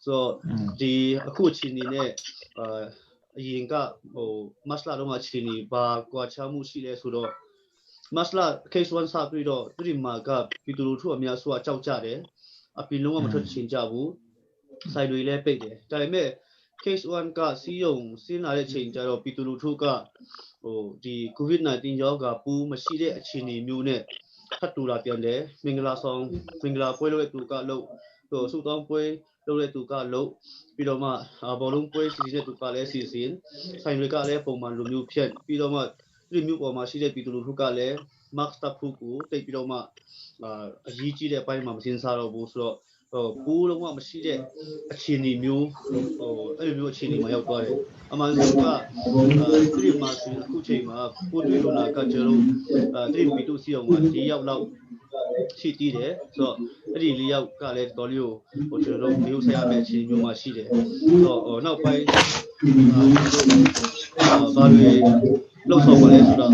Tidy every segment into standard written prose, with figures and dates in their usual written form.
so the coaching in it yinga masla lo ma chini ba kwa chamu shi le so do masla case 1 sa pi do tri ma ga pitulu thu amya so a chao ja de a pi long ma thot chin ja bu sai lwe le peit de da me case 1 ka si yong sin la de chin ja do pitulu thu ka the covid 19 ယောဂါပူးမရှိတဲ့အခြေအနေမျိုးနဲ့ထပ်တူလာပြန်တယ်မင်္ဂလာဆောင်မင်္ဂလာပွဲလုပ်တဲ့သူကလို့စုတောင်းပွဲလုပ်တဲ့သူကလို့ပြီးတော့မှဘောလုံးပွဲစီစဉ်တဲ့သူကလည်းစီစဉ်ဆိုင်တွေကလည်းပုံမှန်လိုမျိုးဖြတ်ပြီးတော့မှဒီမျိုးပေါ်မှာရှိတဲ့ပြည်သူလူထုကလည်း mark stop ကိုတိတ်ပြီးတော့မှအရေးကြီးတဲ့အပိုင်းမှာမစင်စားတော့ဘူးဆိုတော့ပူးလုံးဝမရှိတဲ့အခြေအနေမျိုးအဲ့လိုမျိုးအခြေအနေမှာရောက်သွားတယ်အမှန်ဆုံးကဒီမှာဆိုအခုချိန်မှာပို့တွေ့လို့လာကကျွန်တော်တို့ဒီပီတူစီအောင်မှာ၄ယောက်လောက်ရှိတည်တယ်ဆိုတော့အဲ့ဒီ၄ယောက်ကလည်းတော်လေးကိုကျွန်တော်တို့မျိုးဆက်ရမယ့်အခြေအနေမျိုးမှာရှိတယ်ဆိုတော့နောက်ပိုင်းဘာတွေလောက်ဆောင်ပါလဲဆိုတော့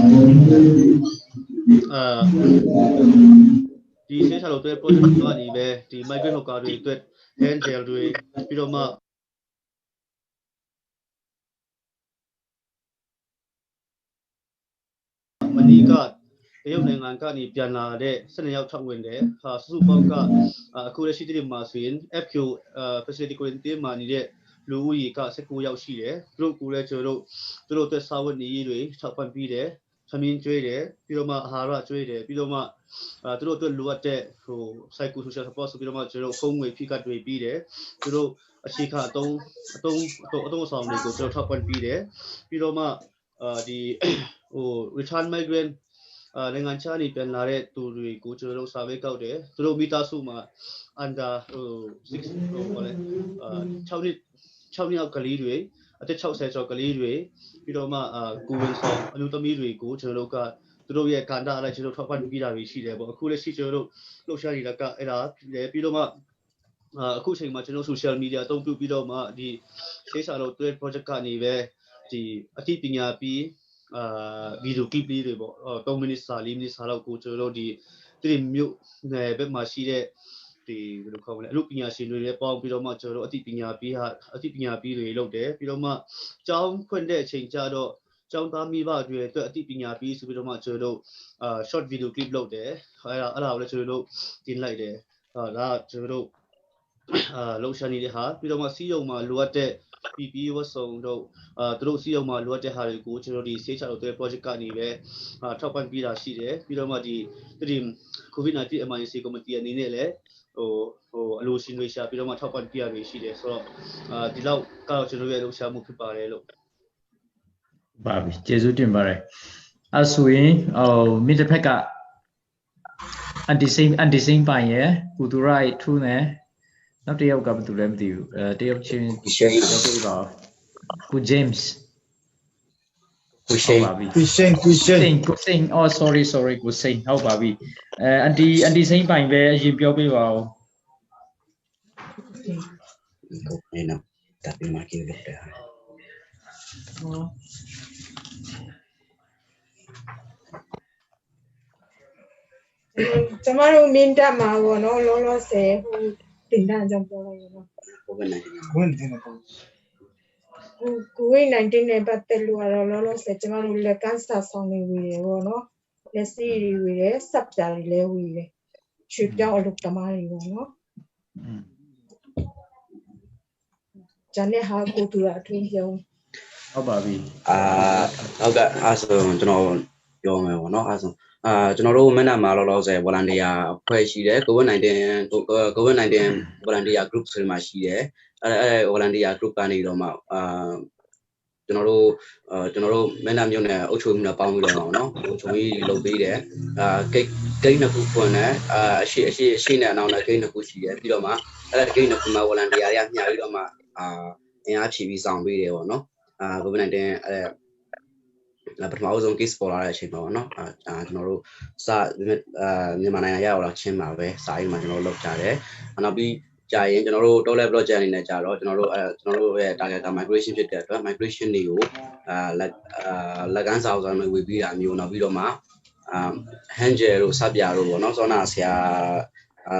ဒီဆေးချလို့တဲ့ project ကနေပဲဒီ migrant worker တွေအတွက် hand gel တွေပြီးတော့မှမနီကတရုတ်နိုင်ငံကနေပြန်လာတဲ့12ယောက်ထောက်ဝင်တယ်စုစုပေါင်းကအခုလက်ရှိတည်းမှာဆိုရင် FQ facility quarantine မှာနေတဲ့လူဦးရေက19ယောက်ရှိတယ်သူတို့ကိုလည်းကျွန်တော်တို့အတွက်စာဝတ်နေရေးတွေထောက်ပံ့ပြီးတယ်သမင်းကျွေးတယ်ပြီးတော့မှအာဟာရကျွေးတယ်ပြီးတော့မှသူတို့အတွက်လိုအပ်တဲ့psycho social support ဆိုပြီးတော့မှကျွန်တော်ဖုန်းငွေဖိကတ်တွေပြီးတယ်သူတို့အခြေခံအသုံးဆောင်တွေကိုကျွန်တော်ထောက်ပံ့ပြီးတယ်ပြီးတော့မှဒီ return migrant နိုင်ငံခြားနေပြန်လာတဲ့သူတွေကိုကျွန်တော်တို့စာပေးကောက်တယ်သူတို့မိသားစုမှာ under 6ပေါ့လေ6နှစ်အောက်ကလေးတွေအသက်60ကျော်ကလေးတွေပြီးတော့မှကိုဝင်ဆောင်အမျိုးသမီးတွေကိုကျွန်တော်တို့ကသူတို့ရဲ့ကန္တာအလိုက်ကျွန်တော်ထောက်ပံ့ပြီးတာတွေရှိတယ်ပေါ့အခုလက်ရှိကျွန်တော်တို့လှုပ်ရှားနေတာကအဲ့ဒါပြီးတော့မှအခုချိန်မှာကျွန်တော် social media အသုံးပြုပြီးတော့မှဒီဆေးစာလို့ project ကနေပဲဒီအသိပညာပြီးဗီဒီယိုကလစ်လေးတွေပေါ့3မိနစ်စာ4မိနစ်စာလောက်ကိုကျွန်တော်တို့ဒီမြို့နယ်ဘက်မှာရှိတဲ့ဒီဘယ်လိုခေါ်မလဲအမှုပညာရှင်တွေလည်းပေါင်းပြီးတော့မှကျွန်တော်တို့အသိပညာပြီးတွေလုပ်တယ်ပြီးတော့မှကျောင်းဖွင့်တဲ့အချိန်ကျတော့ကျောင်းသားမိဘတွေအတွက်အသိပညာပြီးဆိုပြီးတော့မှကျွန်တော်တို့short video clip လုပ်တယ်အဲ့ဒါကိုလည်းကျွန်တော်တို့တင်လိုက်တယ်ဒါကကျွန်တော်တို့လှုပ်ရှားနေတဲ့ဟာပြီးတော့မှစီးရုံမှာလိုအပ်တဲ့ PPE ဝတ်စုံတို့သူတို့စီးရုံမှာလိုအပ်တဲ့ဟာတွေကိုကျွန်တော်ဒီ Stage 6တဲ့ project ကနေပဲထောက်ပံ့ပေးတာရှိတယ်ပြီးတော့မှဒီ COVID-19 emergency committee အနေနဲ့လည်းအလိုရှင်တွေရှာပြီးတော့မှထောက်ပံ့ပေးရတွေရှိတယ်ဆိုတော့ဒီလောက်ကတော့ကျွန်တော်ရဲ့လှုပ်ရှားမှုဖြစ်ပါတယ်လို့ပါပြီကျေးဇူးတင်ပါတယ်အဲဆိုရင်မိတစ်ဖက်က anti same ပိုင်ရယ်ကုတူရိုက်ထူးနေနောက်တစ်ယောက်ကဘယ်သူလဲမသိဘူးတယောက်ချင်းရောက်ပြီပါကု James ကုရှိန်oh sorry ကုရှိန်ဟုတ်ပါပြီanti same ပိုင်ပဲအရင်ပြောပေးပါဦးနေနော်တပ်ပြီးမှကြည့်လို့တယ်ကျမတို့မင်းတက်မှာပေါ့နော်လောလောဆယ်ဟိုတင်တန်းကြောင့်ပြောလိုက်ရတော့COVID-19 နဲ့ပတ်သက်လို့ကတော့လောလောဆယ်ကျမတို့လက်ကန်းစာဆောင်နေဝေတယ်ပေါ့နော်လက်စီတွေဝေတယ်စပ်ပြာတွေလည်းဝေတယ်ရွှေပြောင်းအလုပ်သမားတွေပေါ့နော်ဂျန်နဲ့ဟာကိုတူတာအထူးပြောင်းဟုတ်ပါပြီဟုတ်ကဲ့အဲဆိုကျွန်တော်ပြောမယ်ပေါ့နော်အဲဆိုကျွန်တော်တို့မနက်မှာလောလောဆယ် volunteer အဖွဲ့ရှိတယ် COVID-19 volunteer group ဆိုမှရှိတယ်အဲ volunteer group ကနေတော့မှကျွန်တော်တို့မနက်မြို့နယ်အုပ်ချုပ်မှုနဲ့ပေါင်းပြီးတော့နော်အုပ်ချုပ်ရေးလုပ်ပေးတယ်ဂိတ်နှစ်ခုဖွင့်တယ်အရှိနဲ့အနောက်နဲ့ဂိတ်နှစ်ခုရှိတယ်ပြီးတော့မှအဲ့ဂိတ်နှစ်ခုမှာ volunteer တွေကညှာပြီးတော့မှအင်အားဖြည့်ပြီးဆောင်ပေးတယ်ပေါ့နော်COVID-19 ပထမဆုံး case ပေါ်လာတဲ့အချိန်မှာပေါ့နော်ကျွန်တော်တို့မြန်မာနိုင်ငံရောက်လာချင်းမှာပဲစာရေးမှာကျွန်တော်တို့လုပ်ကြတယ်နောက်ပြီးကြာရင်ကျွန်တော်တို့ top level project အနေနဲ့ကြာတော့ကျွန်တော်တို့ရဲ့ target migration ဖြစ်တဲ့အတွက် migration တွေကိုလက်ကမ်းစာအုပ်ဆောင်တွေဝေပြီးတာမျိုးနောက်ပြီးတော့မှhand gel တို့စပ်ပြာတို့ပေါ့နော်စောနာဆရာ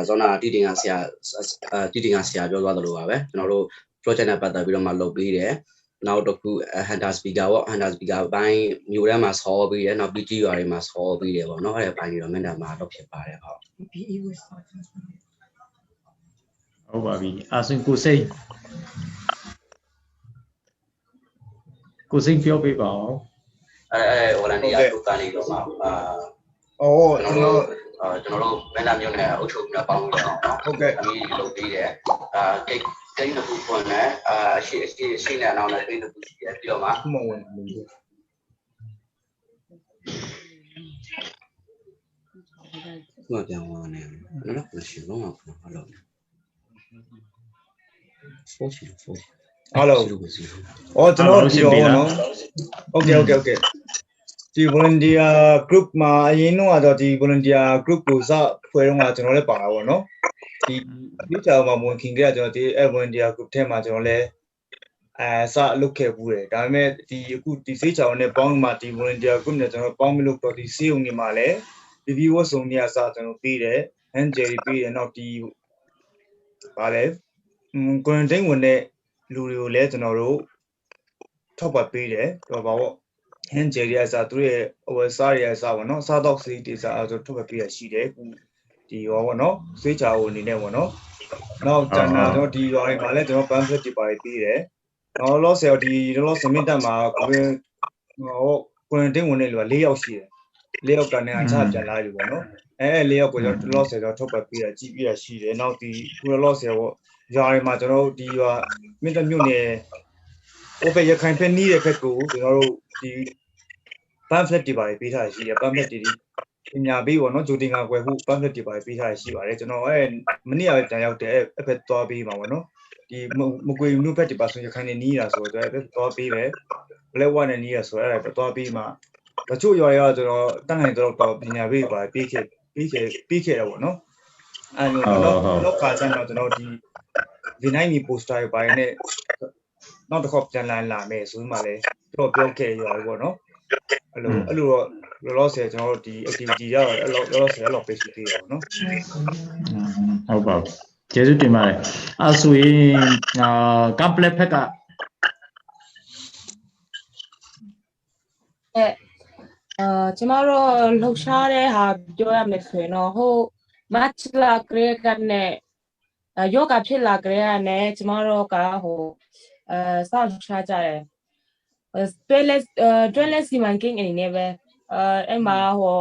ဇောနာတီတင်ကဆရာပြောသွားသလိုပါပဲကျွန်တော်တို့ project နဲ့ပတ်သက်ပြီးတော့မှလုပ်ပေးတယ်နောက်တစ်ခု Hunter speaker ပေါ့ Hunter speaker ဘိုင်းမျိုးထဲမှာဆော်ပေးတယ်နောက် PG ရွာတွေမှာဆော်ပေးတယ်ပေါ့နော်အဲ့ဒီဘိုင်းတွေတော့မင်းတာမှာတော့ဖြစ်ပါတယ်ဟုတ် PPE ဝတ်ဆောင် ဟုတ်ပါပြီအဆင်ကိုစိတ်ပြောပြပါအောင်ဟိုလန်ဒီယာတို့ကနေတော့မှကျွန်တော်တို့မင်းသားမျိုးနဲ့အုပ်ချုပ်မှုနဲ့ပေါင်းလို့တော့နော်ဟုတ်ကဲ့အမီလုပ်ပေးတယ်ကိန်းတစ်ခုဖွင့်တယ်အရှိနဲ့နောက်နဲ့ကိန်းတစ်ခုရှိတယ်ပြီးတော့မှမဝင်ဘူးပြန်ဝင်နေနော်မရှိတော့ဟုတ်လို့ဖိုးချီဟယ်လိုကျွန်တော်ပြောနော်โอเคဒီ volunteer group မှာအရင်တော့ဒီ volunteer group ကိုစဖွဲ့တော့ကျွန်တော်လည်းပါတာပေါ့နော်ဒီကြောင်မှာဝင်ခင်ကြကျွန်တော်ဒီ volunteer group ထဲမှာကျွန်တော်လည်းစလုပ်ခဲ့ဘူးတယ်ဒါပေမဲ့ဒီအခုဒီစိတ်ချောင်းနဲ့ပေါင်းမှာဒီ volunteer group နဲ့ကျွန်တော်ပေါင်းမလို့တော့ဒီစီးုံနေမှာလည်း review ဝတ်စုံနေအစားကျွန်တော်ပြီးတယ် hand gel ပြီးတယ်နောက်ဒီဗာလဲquarantine ဝင်တဲ့လူတွေကိုလည်းကျွန်တော်တို့ထောက်ပံ့ပေးတယ်တော့ဗာပေါ့ hand gel ရစားသူရဲ့အဝယ်စားရစားပေါ့နော်စားတော့စိတ်တေးစားအဲ့ဆိုထောက်ပံ့ပေးရရှိတယ်ဒီရောပေါ့နော်စိတ်ချာကိုအနေနဲ့ပေါ့နော်နောက်ကျန်တာတော့ဒီရောတွေမှာလည်းကျွန်တော် pamphlet တွေပါတယ်ပြီးတယ်နောက်လောဆယ်ဒီလောဆယ်မိတက်မှာquarantine ဝင်တဲ့လူက4ယောက်ရှိတယ်4ယောက်ကနေအချပြန်လာပြီပေါ့နော်4ယောက်ကိုကျွန်တော်လောဆယ်တော့ထောက်ပံ့ပေးရကြည့်ပြရရှိတယ်နောက်ဒီလောဆယ်ပေါ့ရွာတွေမှာကျွန်တော်တို့ဒီရွာမိတက်မြို့နယ်open ရခိုင်ဖက်နီးတဲ့ဖက်ကိုကျွန်တော်တို့ဒီ pamphlet တွေပါတယ်ပေးထားရှိတယ် pamphlet တွေပညာပေးပေါ့နော်ဂျိုတင်ကကွယ်ဖို့ pamphlet တွေပါတယ်ပေးထားရှိပါတယ်ကျွန်တော်မနေ့ကပဲပြန်ရောက်တယ်အဲ့ဖက်သွားပေးပါပေါ့နော်ဒီမကွေမြို့ဖက်ဒီပါဆိုရခိုင်နေနီးတာဆိုတော့အဲ့သွားပေးတယ် black one နဲ့နီးရဆိုအဲ့ဒါသွားပေးမှတချို့ရွာရောကျွန်တော်တန်းနိုင်တော့ပညာပေးပါပေးခဲ့တယ်ပေါ့နော်အဲ့တော့ခါကျတော့ကျွန်တော်ဒီ V9 poster တွေပိုင်းနဲ့နောက်တစ်ခေါက်ပြန်လာမယ်ဆိုမှလည်းပြောခဲ့ရပါပေါ့နော်အဲ့လိုတော့လောဆယ်ကျွန်တော်တို့ဒီ activity ရတော့အဲ့လောဆယ်လောက်ပေးရှိသေးတယ်ပေါ့နော်ဟုတ်ပါဘူးကျေးဇူးတင်ပါတယ်အဲ့ဆိုရင်complex ဖက်ကကျမတို့လှုပ်ရှားတဲ့ဟာပြောရမယ်ဆိုရင်တော့ဟို match လာကြရတဲ့ယောဂဖြစ်လာကြရတဲ့ကျမတို့ကဟိုစောင့်ရှားကြတယ်တွဲလက်စီမံကိန်းအနေနဲ့ပဲအဲ့မှာဟို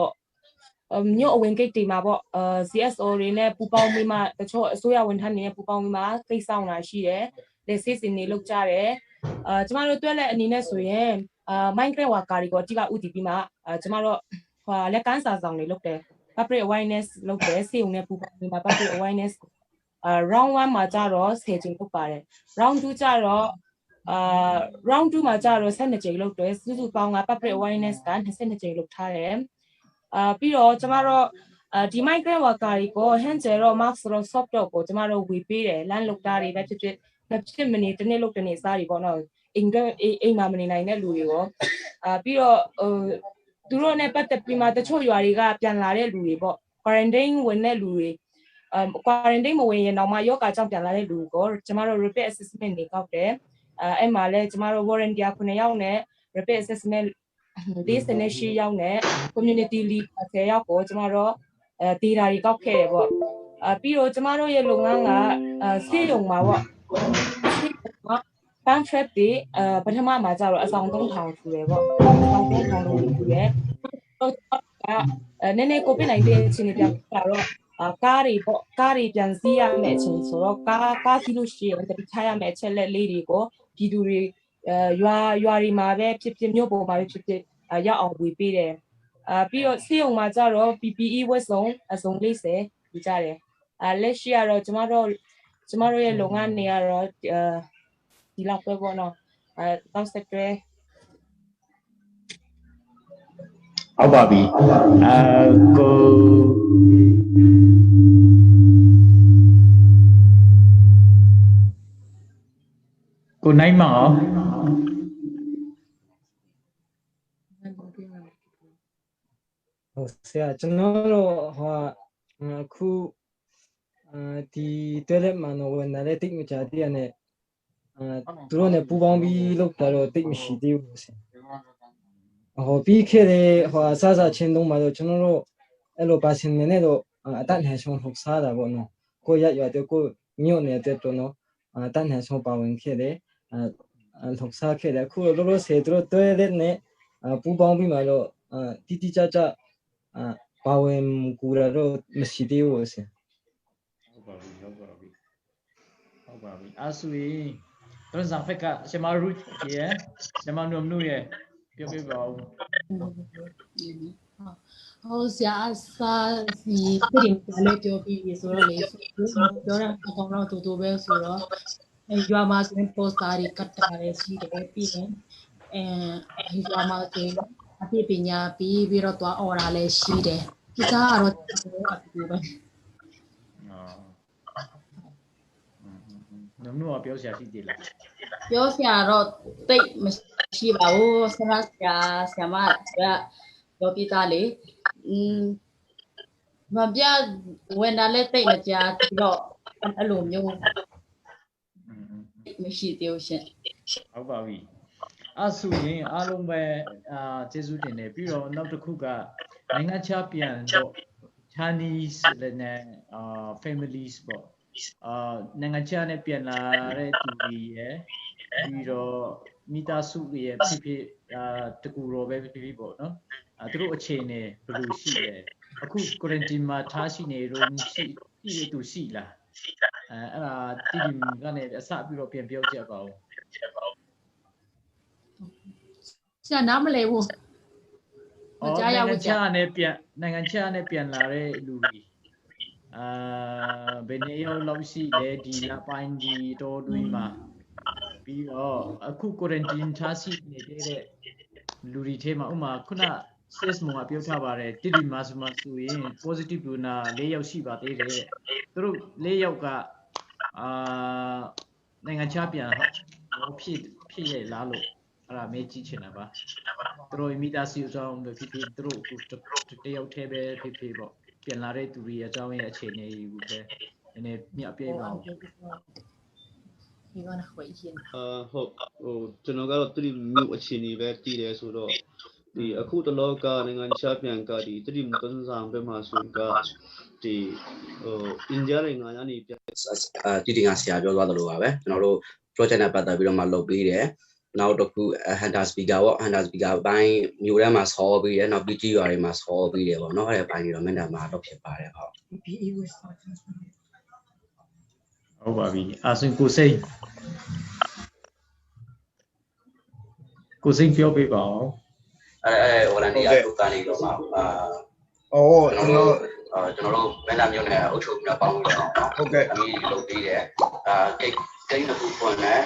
မြို့အဝင်ဂိတ်တွေမှာပေါ့CSO တွေနဲ့ပူပေါင်းပြီးမှတချို့အစိုးရဝန်ထမ်းတွေနဲ့ပူပေါင်းပြီးမှသိဆောင်လာရှိတယ်လက်စစ်စင်တွေလောက်ကြတယ်ကျမတို့တွဲလက်အနေနဲ့ဆိုရင်migrant worker တွေကိုအတိအဥတီပြီးမှကျမတို့ဟိုလက်ကန်းစာဆောင်တွေလုပ်တယ် public awareness လုပ်တယ်စေုံနဲ့ပူပေါင်းပြီးမှ public awareness round 1မှာကြတော့10ကြိမ်လုပ်ပါတယ် round 2ကြတော့round 2မှာကြတော့12ကြိမ်လုပ်တယ်စုစုပေါင်းက public awareness က22ကြိမ်လုပ်ထားတယ်ပြီးတော့ကျမတို့ဒီ migrant worker တွေကို hand gel တော့ mask တော့ soft တော့ကိုကျမတို့ဝေပေးတယ်လမ်းလုပ်တာတွေပဲဖြစ်မနေတနေ့လုပ်တနေ့စားတွေပေါ့နော်အိမ်မှာမနေနိုင်တဲ့လူတွေရောပြီးတော့သူတို့နဲ့ပတ်သက်ပြီးမှတချို့ရွာတွေကပြန်လာတဲ့လူတွေပေါ့ quarantine ဝင်တဲ့လူတွေquarantine မဝင်ရင်တော့မှယောဂကြောင့်ပြန်လာတဲ့လူကိုကျမတို့ rapid assessment တွေကောက်တယ်အဲ့မှာလဲကျမတို့ volunteer 9ယောက်နဲ့ rapid assessment 48ယောက်နဲ့ community lead 10ယောက်ကိုကျမတို့data တွေကောက်ခဲ့တယ်ပေါ့ပြီးတော့ကျမတို့ရဲ့လုပ်ငန်းကစေယုံမှာပေါ့pamphlet တွေပထမမှာကျတော့အဆောင်3000ထူတယ်ပေါ့အဆောင်3000လို့ထူတယ်တော့နည်းနည်း COVID-19 အခြေအနေပြန်လာတော့ကားတွေပြန်စီးရမယ့်အချိန်ဆိုတော့ကားစီးလို့ရှိရင်တတိချရမယ့်အချက်လက်လေးတွေကိုပြည်သူတွေရွာတွေမှာပဲဖြစ်မြို့ပေါ်မှာပဲဖြစ်ရောက်အောင်ဝေပေးတယ်ပြီးတော့စေယုံမှာကျတော့ PPE ဝတ်စုံအစုံ40ယူကြတယ်လက်ရှိကတော့ကျမတို့ရဲ့လုပ်ငန်းတွေကတော့ဒီလောက်ပဲပေါ့နော်တောက်ဆက်တွဲဟုတ်ပါပြီကိုနိုင်မအောင်ဟုတ်ဆရာကျွန်တော်တို့ဟိုအခု ဒီတွဲလက်မှန်တော့ဝင်လာတဲ့တိတ်မကြတည်းရနဲ့သူတို့နဲ့ပူပေါင်းပြီးလောက်တာတော့တိတ်မရှိသေးဘူးဆင်ဟောပြီးခဲ့တဲ့ဟောအစချင်းတုံးမှာတော့ကျွန်တော်တို့အဲ့လိုပါစင်နဲ့တော့အတတ်နဲ့ဆုံးထုတ်စားတာပေါ့နော်ကိုရတဲ့ကိုမြို့နေတဲ့တော့နော်အတတ်နဲ့ဆုံးပါဝင်ခဲ့တယ်ထုတ်စားခဲ့တယ်အခုလောလောဆယ်သူတို့တွဲလက်နဲ့ပူပေါင်းပြီးမှတော့တိတိကျကျပါဝင်ကူတာတော့မရှိသေးဘူးဆင်ဟုတ်ပါပြီအဲ့ဆိုရင်တော့ဇာဖက်ကရှမရူရဲ့ရှမနုံနုရဲ့ပြောပြပါဦးဟိုဆရာစာစီပြင်တယ်လည်းပြောပြီးဆိုတော့လေပြောတာအကောင်တော့တူပဲဆိုတော့ရွာမှာဆိုရင် poster တွေကတ်တာလည်းရှိတယ်ပြီးရင်ရွာမှာအပြည့်ပညာပြီးတော့သွားအော်တာလည်းရှိတယ်ဒီကတော့အတူပဲနုံနုကပြောစရာရှိသေးလားပြောစရာတော့တိတ်မရှိပါဘူးဆရာမပြောပြတာလေမပြဝင်လာလဲတိတ်မကြပြီးတော့အဲ့လိုမျိုးမရှိသေးဘူးရှင်ဟုတ်ပါပြီအဲ့ဆိုရင်အားလုံးပဲကျေးဇူးတင်တယ်ပြီးတော့နောက်တစ်ခုကနိုင်ငံခြားပြန်တော့ Chinese နဲ့ families ပေါ့နိုင်ငံခြားနဲ့ပြန်လာတဲ့သူတွေရယ်ပြီးတော့မိသားစုတွေရယ်ဖြစ်ဖြစ်တကူတော့ပဲဖြစ်ဖြစ်ပေါ့နော်သူတို့အခြေအနေဘယ်လိုရှိလဲအခု quarantine မှာထားရှိနေတော့ရှိသူရှိလားအဲ့ဒါတိတိကနေအစပြီးတော့ပြန်ပြောကြပါဦးဆရာနားမလဲဘူးကြားရဘူးကြာနိုင်ငံခြားနဲ့ပြန်လာတဲ့လူတွေဘယ်နေရာလောက်ရှိလဲဒီလပိုင်းဒီတော်တွင်းမှာပြီးတော့အခု quarantine ထားရှိနေတဲ့လူတွေထဲမှာဥမာခုန CS မုံကပြောထားပါတယ်တိတိမာဆိုရင် positive လူနာ၄ယောက်ရှိပါသေးတယ်သူတို့၄ယောက်ကနိုင်ငံခြားပြန်ဖြစ်ရလားလို့အဲ့ဒါမေးကြည့်ချင်တာပါသူတို့မိသားစုအကြောင်းဖြစ်ဖြစ်သူတို့တယောက်တည်းပဲဖြစ်ဖြစ်ပေါ့ပြန်လာတဲ့သူတွေအကြောင်းရဲ့အခြေအနေကိုပဲနည်းနည်းမြတ်ပြပါဦးဒီကနေ့ဝင်ရှင်ဟုတ်ကျွန်တော်ကတော့တိမြို့အခြေအနေပဲတည်တယ်ဆိုတော့ဒီအခုတလောကနိုင်ငံခြားပြန်ကဒီတိမတွန်းဆောင်ပဲမှာဆိုကဒီအိန္ဒိယနိုင်ငံကနေပြန်တိတိကဆရာပြောသွားသလိုပါပဲကျွန်တော်တို့ project နဲ့ပတ်သက်ပြီးတော့မှလုပ်ပေးတယ်နောက်တစ်ခု Hunter speaker ပေါ့ Hunter speaker ဘိုင်းမျိုးထဲမှာဆော်ပြီးရနောက် PG ရွာတွေမှာဆော်ပြီးတယ်ပေါ့နော်အဲ့ဒီဘိုင်းတွေတော့မင်းတာမှာတော့ဖြစ်ပါတယ်ဟုတ်ဟုတ်ပါပြီအဆင်ကိုစိတ်ပြောပြပါဦးဟိုလန်ဒီယာတို့ကနေတော့မှာကျွန်တော်တို့မင်းသားမျိုးနဲ့အုပ်ချုပ်ပြီးပေါင်းလို့တော့ဟုတ်ကဲ့ဒီလုပ်ပြီးတယ်ကိန်းတစ်ခုဖွင့်တယ်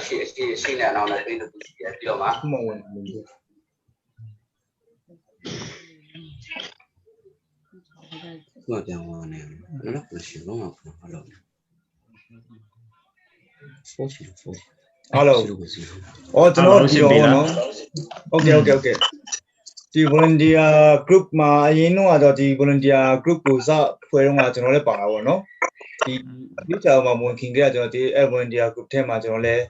ရှိနဲ့အနောက်နဲ့ကိန်းတစ်ခုရှိတယ်ပြီးတော့မှမဝင်ဘူးမပြောင်းသွားနေနော်မရှိတော့ဟုတ်လို့ဖိုးချီဖိုးအားလုံးကျွန်တော်ပြောနော်โอเคဒီ volunteer group မှာအရင်တော့ဒီ volunteer group ကိုစဖွဲ့တော့ကျွန်တော်လည်းပါတာပေါ့နော်ဒီဒီချာမှာဝင်ခင်ကြကျွန်တော်ဒီ volunteer group ထဲမှာကျွန်တော်လည်း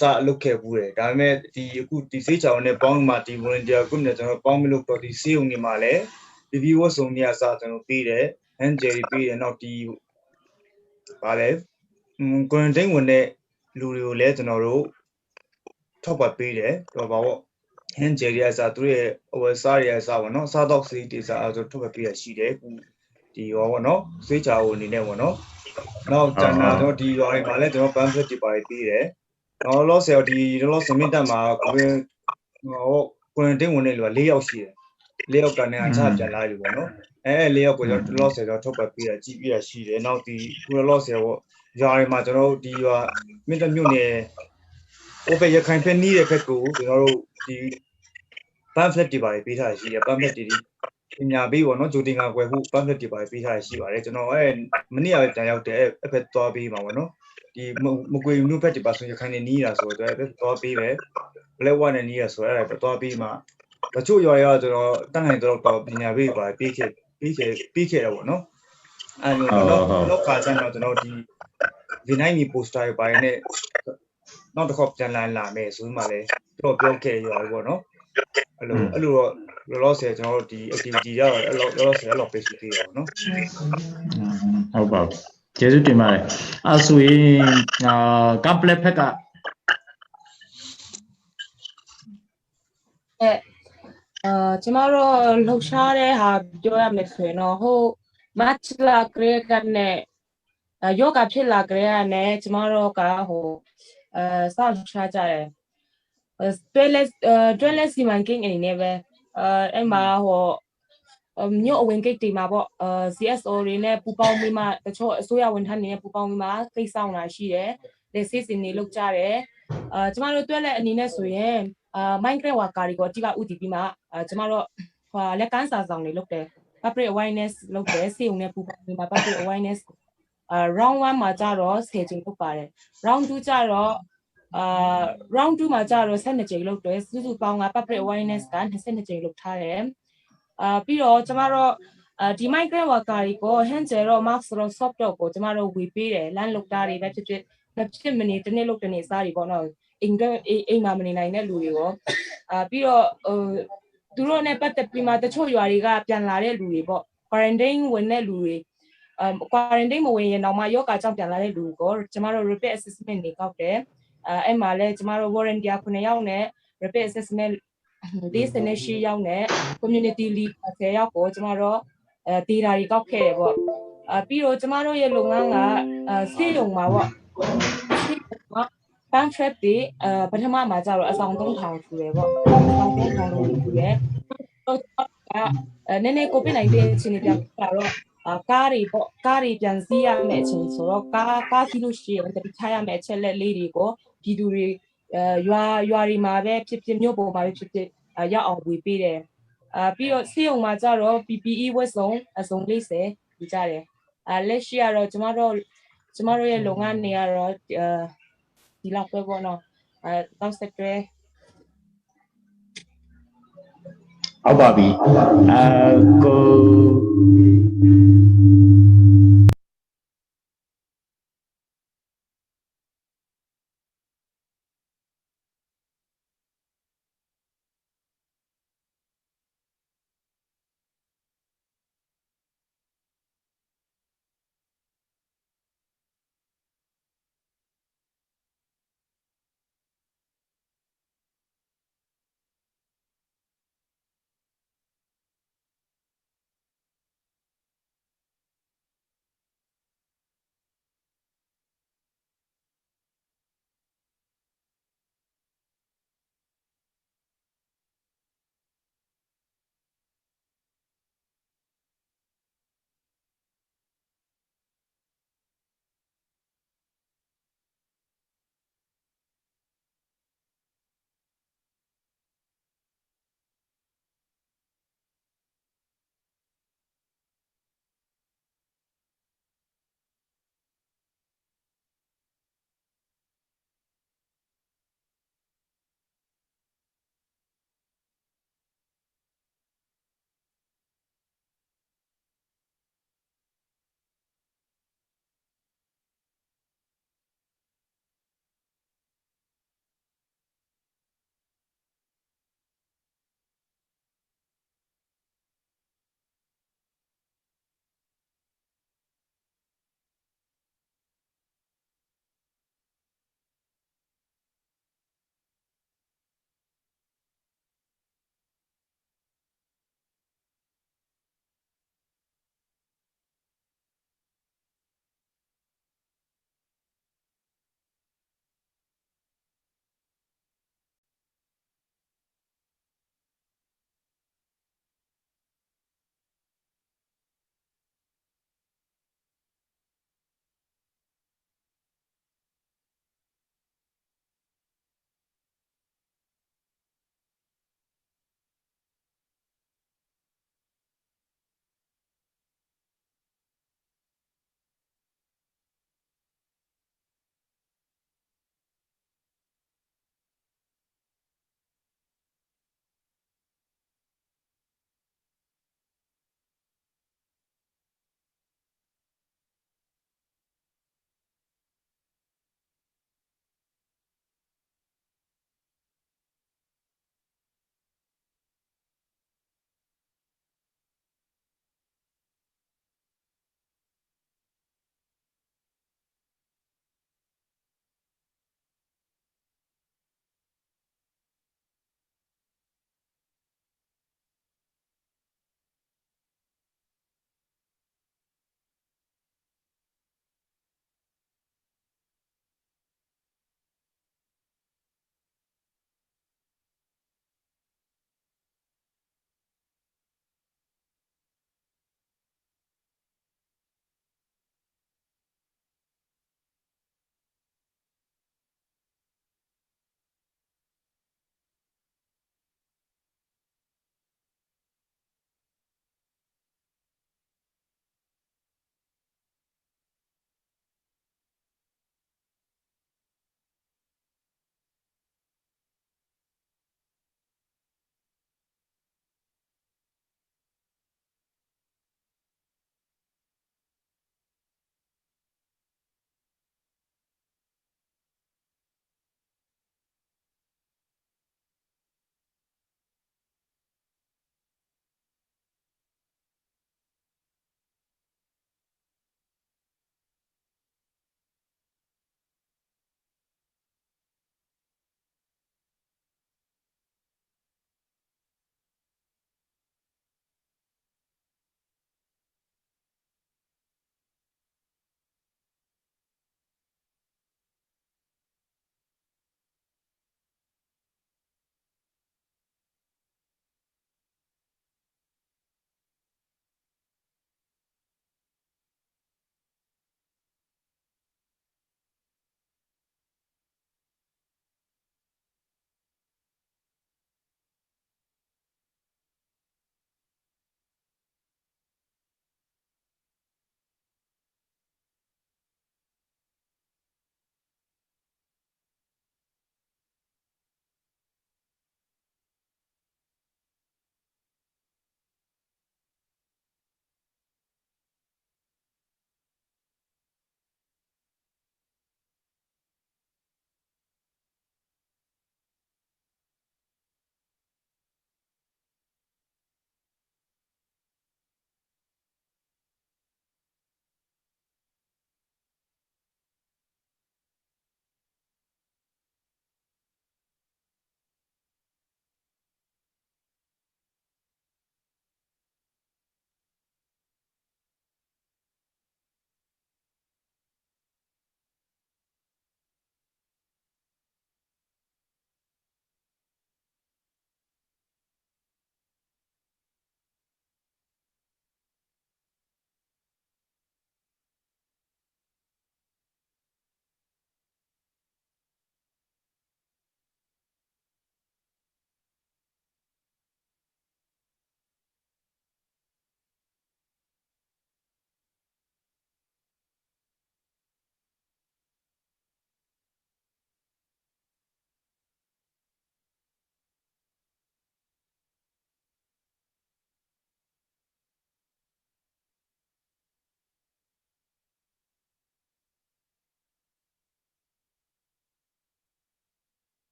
စလုပ်ခဲ့ဘူးတယ်ဒါပေမဲ့ဒီအခုဒီစေးချောင်းနဲ့ပေါင်းမှာဒီ volunteer group နဲ့ကျွန်တော်ပေါင်းမလို့တော့ဒီစေးုံနေမှာလည်းဒီ view ဆုံနေအစားကျွန်တော်ပြီးတယ် hand jelly ပြီးတယ်နောက်ဒီပါလဲquarantine ဝင်တဲ့လူတွေကိုလည်းကျွန်တော်တို့ထောက်ပံ့ပေးတယ်တော့ပါပေါ့ဟန်ဂျယ်ရီအစားသူရဲ့ဟိုစားရအစားပေါ့နော်စားတော့စီတေစားဆိုထုတ်ပပေးရရှိတယ်ဒီရောပေါ့နော်ဆွေးချာကိုအနေနဲ့ပေါ့နော်နောက်ကျန်တာတော့ဒီရောတွေမှာလည်းကျွန်တော် pamphlet တွေပါပေးတယ်နောက်လောဆယ်ဒီလောဆယ်မြင့်တက်မှာquarantine ဝင်နေလူက၄ယောက်ရှိတယ်၄ယောက်ကနေအချပြန်လာပြီပေါ့နော်၄ယောက်ကိုကျွန်တော်လောဆယ်တော့ထုတ်ပပေးရကြည့်ပြရရှိတယ်နောက်ဒီလောဆယ်ပေါ့ရွာတွေမှာကျွန်တော်တို့ဒီရွာမြင့်တက်မြို့နယ်โอเปရခိုင်ဖက်နီးတဲ့ဖက်ကိုကျွန်တော်တို့ဒီ pamphlet တွေပါပေးထားရှိတယ် pamphlet တွေပညာပေးပေါ့နော်ဂျိုတင်ကကွယ်ဖို့ pamphlet တွေပါပေးထားရှိပါတယ်ကျွန်တော်မနေ့ကပဲပြန်ရောက်တယ်အဲ့ဖက်သွားပေးမှာပေါ့နော်ဒီမကွေမြို့ဖက်တွေပါဆိုရခိုင်နေနီးတာဆိုတော့အဲ့ဖက်သွားပေးတယ် black one နဲ့နီးရဆိုအဲ့ဒါသွားပေးမှာတချို့ရွာကျွန်တော်တန်းနိုင်တော့ပညာပေးပါပေးခဲ့တယ်ပေါ့နော် အဲ့လိုနောက်ခါကျတော့ကျွန်တော်ဒီ V9 မီ poster တွေပိုင်းနဲ့နောက်တစ်ခေါက်ပြန်လာမယ်ဆိုမှလည်းတော့ပြောခဲ့ရပါဘောနော်အဲ့လိုတော့လောဆယ်ကျွန်တော်တို့ဒီ activity ရတော့လောဆယ်တော့ပေးစီသေးရပါနော်ဟုတ်ပါဘူးကျေးဇူးတင်ပါတယ်အဲ့ဆိုရင်ကပ်ပလက်ဖက်ကကျမတို့လှုပ်ရှားတဲ့ဟာပြောရမယ်ဆိုရင်တော့ဟို match လာကလေးကနေယောဂဖြစ်လာကြရတဲ့ကျမတို့ကဟိုစောင့်ရှားကြတယ်တွဲလက်စီမံကိန်းအနေနဲ့ပဲအဲ့မှာဟိုမြို့အဝင်ကိတ်တွေမှာပေါ့CSO တွေနဲ့ပူပေါင်းပြီးမှတချို့အစိုးရဝန်ထမ်းတွေနဲ့ပူပေါင်းပြီးမှကိတ်ဆောင်တာရှိတယ်လက်စစ်စင်တွေလုပ်ကြတယ်ကျမတို့တွဲလက်အနေနဲ့ဆိုရင်Minecraft ဝါကာတွေကိုအတိအကျဥတည်ပြီးမှကျမတို့ဟိုလက်ကန်းစာဆောင်တွေလုပ်တယ် public awareness လုပ်တယ်စေုံနဲ့ပူပေါင်းပြီးမှ public awareness round 1မှာကြတော့10ချိန်လုပ်ပါတယ် round 2ကြတော့round 2မှာကြတော့12ချိန်လုပ်တယ်စုစုပေါင်းက public awareness က22ချိန်လုပ်ထားတယ်ပြီးတော့ကျမတို့ဒီ Minecraft ဝါကာတွေကို handle တော့ Microsoft တော့ကိုကျမတို့ဝေပေးတယ် LAN လုပ်တာတွေပဲဖြစ်မနေတစ်နေ့လုပ်တစ်နေ့စားတွေပေါ့နော်အိမ်မှာမနေနိုင်တဲ့လူတွေရောပြီးတော့သူတို့နဲ့ပတ်သက်ပြီးမှတချို့ရွာတွေကပြန်လာတဲ့လူတွေပေါ့ quarantine ဝင်တဲ့လူတွေquarantine မဝင်ရင်တော့မှယောဂကြောင့်ပြန်လာတဲ့လူကိုကျမတို့ rapid assessment တွေကောက်တယ်အဲ့မှာလဲကျမတို့ volunteer 9ယောက်နဲ့ rapid assessment 48ယောက်နဲ့ community lead 10ယောက်ကိုကျမတို့data တွေကောက်ခဲ့တယ်ပေါ့ပြီးတော့ကျမတို့ရဲ့လုပ်ငန်းကစေရုံမှာပေါ့ပန်းထရက်တွေပထမမှာကျတော့အဆောင်3000ထူတယ်ပေါ့အဆောင်3000လို့ထူတယ်တော့နည်းနည်း COVID-19 အခြေအနေပြန်လာတော့ကားတွေပြန်စီးရမယ့်အချိန်ဆိုတော့ကားစီးလို့ရှိရင်တတိချရမယ့်အချက်လက်လေးတွေကိုပြည်သူတွေရွာတွေမှာပဲဖြစ်မြို့ပေါ်မှာပဲဖြစ်ရောက်အောင်ဝေပေးတယ်ပြီးတော့စေုံမှာကျတော့ PPE ဝတ်စုံအစုံ40ယူကြတယ်လက်ရှိကတော့ကျမတို့ရဲ့လုပ်ငန်းတွေကတော့ဒီလောက်ပဲပေါ့နော်တောက်ဆက်တွဲဟုတ်ပါပြီကို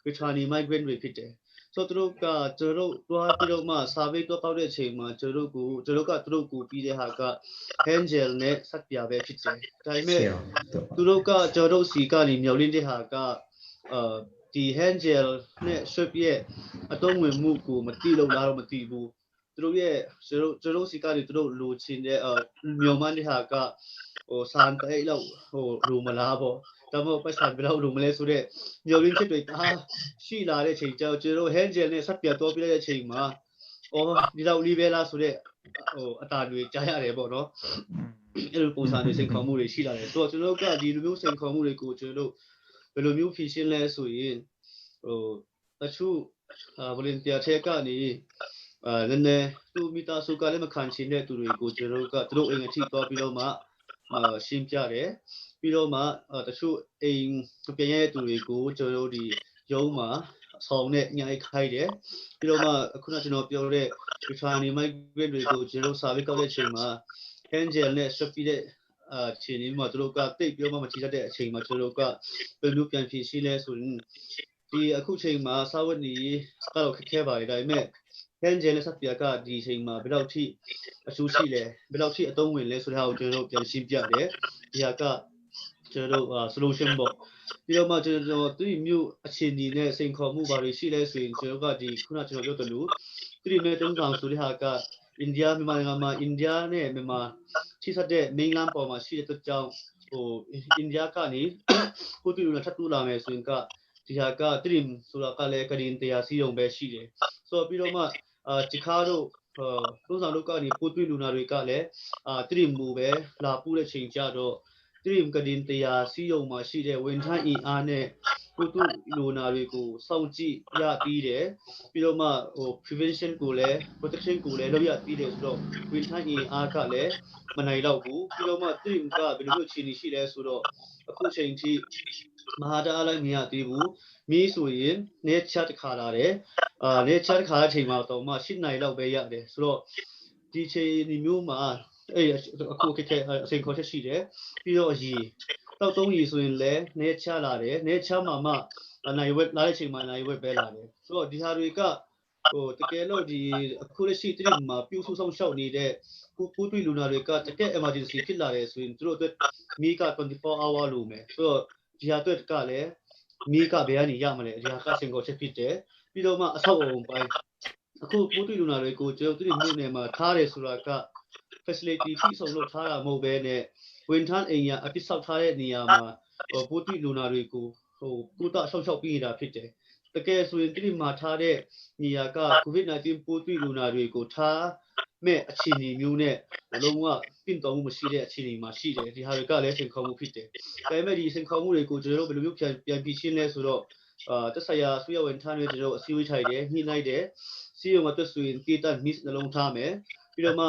returning migrant တွေဖြစ်တယ်ဆိုတော့သူတို့ကကျွန်တော်တို့တွားပြီးတော့မှ survey တော့တောက်တဲ့အချိန်မှာကျွန်တော်တို့ကသူတို့ကိုပြီးတဲ့ဟာက hand gel နဲ့ဆက်ပြပဲဖြစ်တယ်ဒါပေမဲ့သူတို့ကကျွန်တော်တို့စီကနေမျောလင်းတဲ့ဟာကဒီ hand gel နဲ့ strip ရဲ့အသုံးဝင်မှုကိုမသိလို့လားတော့မသိဘူးသူတို့ရဲ့ကျွန်တော်စီကနေသူတို့လိုချင်တဲ့မျောမှန်းတဲ့ဟာကစံတဲ့လောက်လိုမလားပေါ့ဒါမှမဟုတ်ပတ်စံဘယ်လောက်လိုမလဲဆိုတော့မျောလင်းချက်တွေရှိလာတဲ့အချိန်ကျတော့ကျွန်တော် hand gel နဲ့ဆက်ပြတော့ပြလိုက်တဲ့အချိန်မှာဒီလောက်လေးပဲလားဆိုတော့အတာတွေကြားရတယ်ပေါ့နော်အဲ့လိုပုံစံတွေစိန်ခေါ်မှုတွေရှိလာတယ်ဆိုတော့ကျွန်တော်ကဒီလိုမျိုးစိန်ခေါ်မှုတွေကိုကျွန်တော်ဘယ်လိုမျိုးဖြေရှင်းလဲဆိုရင်တချို့volunteer ထဲကနေနည်းနည်းသူမိသားစုကလည်းမခံချင်တဲ့သူတွေကိုကျွန်တော်ကသူတို့အိမ်အထိသွားပြီးတော့မှရှင်းပြတယ်ပြီးတော့မှတချို့အိမ်ပြန်ရတဲ့သူတွေကိုကျွန်တော်ဒီရုံးမှာဆောင်နဲ့ညှိခိုင်းတယ်ပြီးတော့မှခုနကျွန်တော်ပြောတဲ့ returning migrant တွေကိုကျွန်တော်စာပေးကောက်တဲ့အချိန်မှာ hand gel နဲ့ strip ပြီးတဲ့ချိန်นี้မှာသူတို့ကတိတ်ပြောမှမချတတ်တဲ့အချိန်မှာကျွန်တော်ကဘယ်လိုပြန်ဖြေရှင်းလဲဆိုရင်ဒီအခုချိန်မှာစာဝတ်နေကတော့ခက်ခဲပါတယ်ဒါပေမဲ့ hand gel နဲ့ဆက်ပြကဒီချိန်မှာဘယ်လောက်ထိအကျိုးရှိလဲဘယ်လောက်ထိအသုံးဝင်လဲဆိုတာကိုကျွန်တော်ပြန်ရှင်းပြတယ်ဒီဟာကကျွန်တော် solution ပေါ့ပြီးတော့မှကျွန်တော်သူမျိုးအခြေအနေနဲ့စိန်ခေါ်မှုဘာတွေရှိလဲဆိုရင်ကျွန်တော်ကဒီခုနကျွန်တော်ပြောသလိုသူမျိုးတုံးဆောင်ဆိုတဲ့ဟာကအိန္ဒိယမြန်မာနိုင်ငံမှာအိန္ဒိယနဲ့မြန်မာချိတ်ဆက်တဲ့ mainland ပေါ်မှာရှိတဲ့အတွက်ကြောင့်အိန္ဒိယကနေကိုတူလာထပ်တူလာမယ်ဆိုရင်ကဒီဟာကတရင်ဆိုတာကလည်းကရင်တရားစီးရုံပဲရှိတယ်ဆိုတော့ပြီးတော့မှဒီခါတော့သုံးဆောင်တို့ကနေပို့တွေ့လူနာတွေကလည်းတရင်မူပဲလာပို့တဲ့ချိန်ကြတော့တရင်ကရင်တရားစီးရုံမှာရှိတဲ့ဝန်ထမ်းအင်အားနဲ့ကိုတူလူနာတွေကိုစောင့်ကြည့်ရပြီးတယ်ပြီးတော့မှprevention ကိုလည်း protection ကိုလည်းလုပ်ရပြီးတယ်ဆိုတော့ဝန်ထမ်းအင်အားကလည်းမနိုင်တော့ဘူးပြီးတော့မှတရင်ကဘယ်လိုမျိုးအခြေအနေရှိလဲဆိုတော့အခုချိန်ထိမဟာတားလိုက်မရသေးဘူးမီးဆိုရင်နေချတ်ခါလာတယ်နေချတ်ခါတဲ့အချိန်မှာတော့မှ8နိုင်လောက်ပဲရတယ်ဆိုတော့ဒီချိန်ဒီမျိုးမှာအခုခက်ခဲအချိန်ခေါ်ချက်ရှိတယ်ပြီးတော့ရေတောက်သုံးရေဆိုရင်လည်းနေချလာတယ်နေချမှာမှနိုင်ဝက်လာတဲ့အချိန်မှာနိုင်ဝက်ပဲလာတယ်ဆိုတော့ဒီဟာတွေကတကယ်လို့ဒီအခုလက်ရှိတည်းမှာပြုစုဆောင်ရှောက်နေတဲ့ပိုးတွေ့လူနာတွေကတကယ် emergency ဖြစ်လာတယ်ဆိုရင်သူတို့အတွက်မီးက24 hour လို့မယ်ဆိုတော့ဒီဟာအတွက်ကလည်းမီးကဘယ်ကနေရမလဲဒီဟာကစင်ကိုချက်ဖြစ်တယ်ပြီးတော့မှအဆောက်အအုံပိုင်းအခုပိုးတွေ့လူနာတွေကိုကျွန်တော်တို့မြို့နယ်မှာထားတယ်ဆိုတာက facility ဖြစ်ဆုံးလို့ထားတာမဟုတ်ဘဲနဲ့ဝန်ထမ်းအိမ်ရအပစ်ဆောက်ထားတဲ့နေရာမှာပိုးတွေ့လူနာတွေကိုကုသဆောက်ရှောက်ပေးနေတာဖြစ်တယ်တကယ်ဆိုရင်ဒီမှာထားတဲ့နေရာက COVID-19 ပိုးတွေ့လူနာတွေကိုထားမဲ့အခြေအနေမျိုးနဲ့လုံးဝပြင်တော်မှုမရှိတဲ့အခြေအနေမှာရှိတယ်ဒီဟာတွေကလည်းစိန်ခေါ်မှုဖြစ်တယ်ဒါပေမဲ့ဒီစိန်ခေါ်မှုတွေကိုကျွန်တော်တို့ဘယ်လိုမျိုးပြန်ပြီးရှင်းလဲဆိုတော့တက်ဆိုင်ရာဆွေးရဝန်ထမ်းတွေကျွန်တော်အစည်းအဝေးထိုင်တယ်ညှိနှိုင်းတယ်စီးရုံမှာတက်ဆိုရင်ဒေတာ miss နှလုံးထားမယ်ပြီးတော့မှ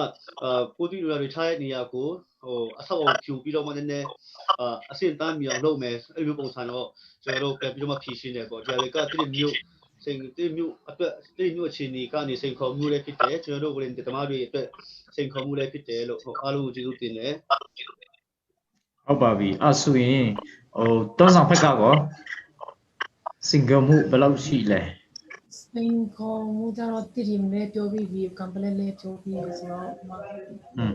ပိုးတွေ့လူနာတွေထားတဲ့နေရာကိုအဆောက်အအုံဖြူပြီးတော့မှနည်းနည်းအဆင့်တန်းမြောင်လုပ်မယ်အဲ့လိုပုံစံတော့ကျွန်တော်တို့ပြန်ပြီးတော့မှဖြည့်ရှင်းတယ်ပေါ့ဒီဟာတွေကတိမျိုးစိန်တိမျိုးအတွက်တိမျိုးအခြေအနေကနေစိန်ခေါ်မှုလည်းဖြစ်တယ်ကျွန်တော်တို့ဝင်တမတွေအတွက်စိန်ခေါ်မှုလည်းဖြစ်တယ်လို့အားလုံးကိုကျေးဇူးတင်တယ်ဟုတ်ပါပြီအဲ့ဆိုရင်တောဆောင်ဖက်ကကောစင်ကာမှုဘယ်လောက်ရှိလဲစင်ကာမှုကျတော့တည်မယ်ပြောပြီးပြီကံပလက်လေးပြောပြီးဆိုတော့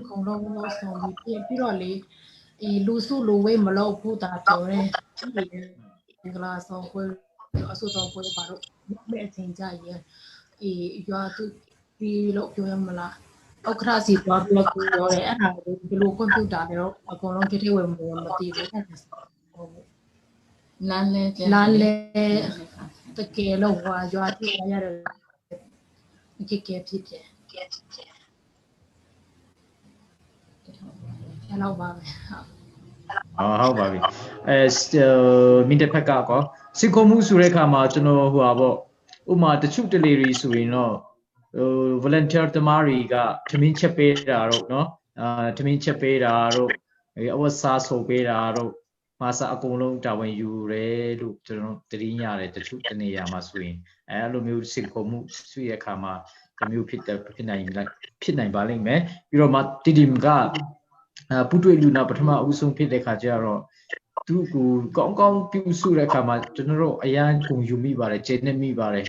ခုံလုံးလုံးဆောင်ပြီးတော့လေလူစုလူဝေးမလုပ်ဘူးတာပြောတယ်ဒီကလာဆောင်ခွေအဆူဆောင်ခွေပါတော့မဲ့အချိန်ကြရင်ရွာသူဒီလို့ပြောရမလားအခရာစီသွားပြီးတော့ပြောတယ်အဲ့ဒါကိုဒီလိုကွန်ပျူတာတွေတော့အကုန်လုံးတစ်ထည့်ဝင်မသိဘူးလမ်းလဲတကယ်လို့ရွာတိရတယ်ကြည့်ကြဖြစ်တယ်အဲ့လောက်ပါပဲဟုတ်ပါပြီမိတဲ့ဖက်ကကောစင်ခေါ်မှုဆိုတဲ့အခါမှာကျွန်တော်ဟိုပါပေါ့ဥမာတချို့တလေတွေဆိုရင်တော့volunteer တမားတွေကထမင်းချက်ပေးတာတော့เนาะထမင်းချက်ပေးတာတော့အဝတ်စားဆိုပေးတာတော့မဆာအကုန်လုံးတာဝန်ယူရဲလို့ကျွန်တော်တတိညာတယ်တချို့တနေရာမှာဆိုရင်အဲ့လိုမျိုးစင်ခေါ်မှုဆွေးရခါမှာတမျိုးဖြစ်နိုင်ပါလိမ့်မယ်ပြီးတော့မှတီကပူတွေ့လူနာပထမအဦးဆုံးဖြစ်တဲ့ခါကျတော့ သူကိုကောင်းကောင်းပြုစုတဲ့အခါမှာကျွန်တော်တို့အရန်ကုန်ယူမိပါတယ်ကျင်းနေမိပါတယ်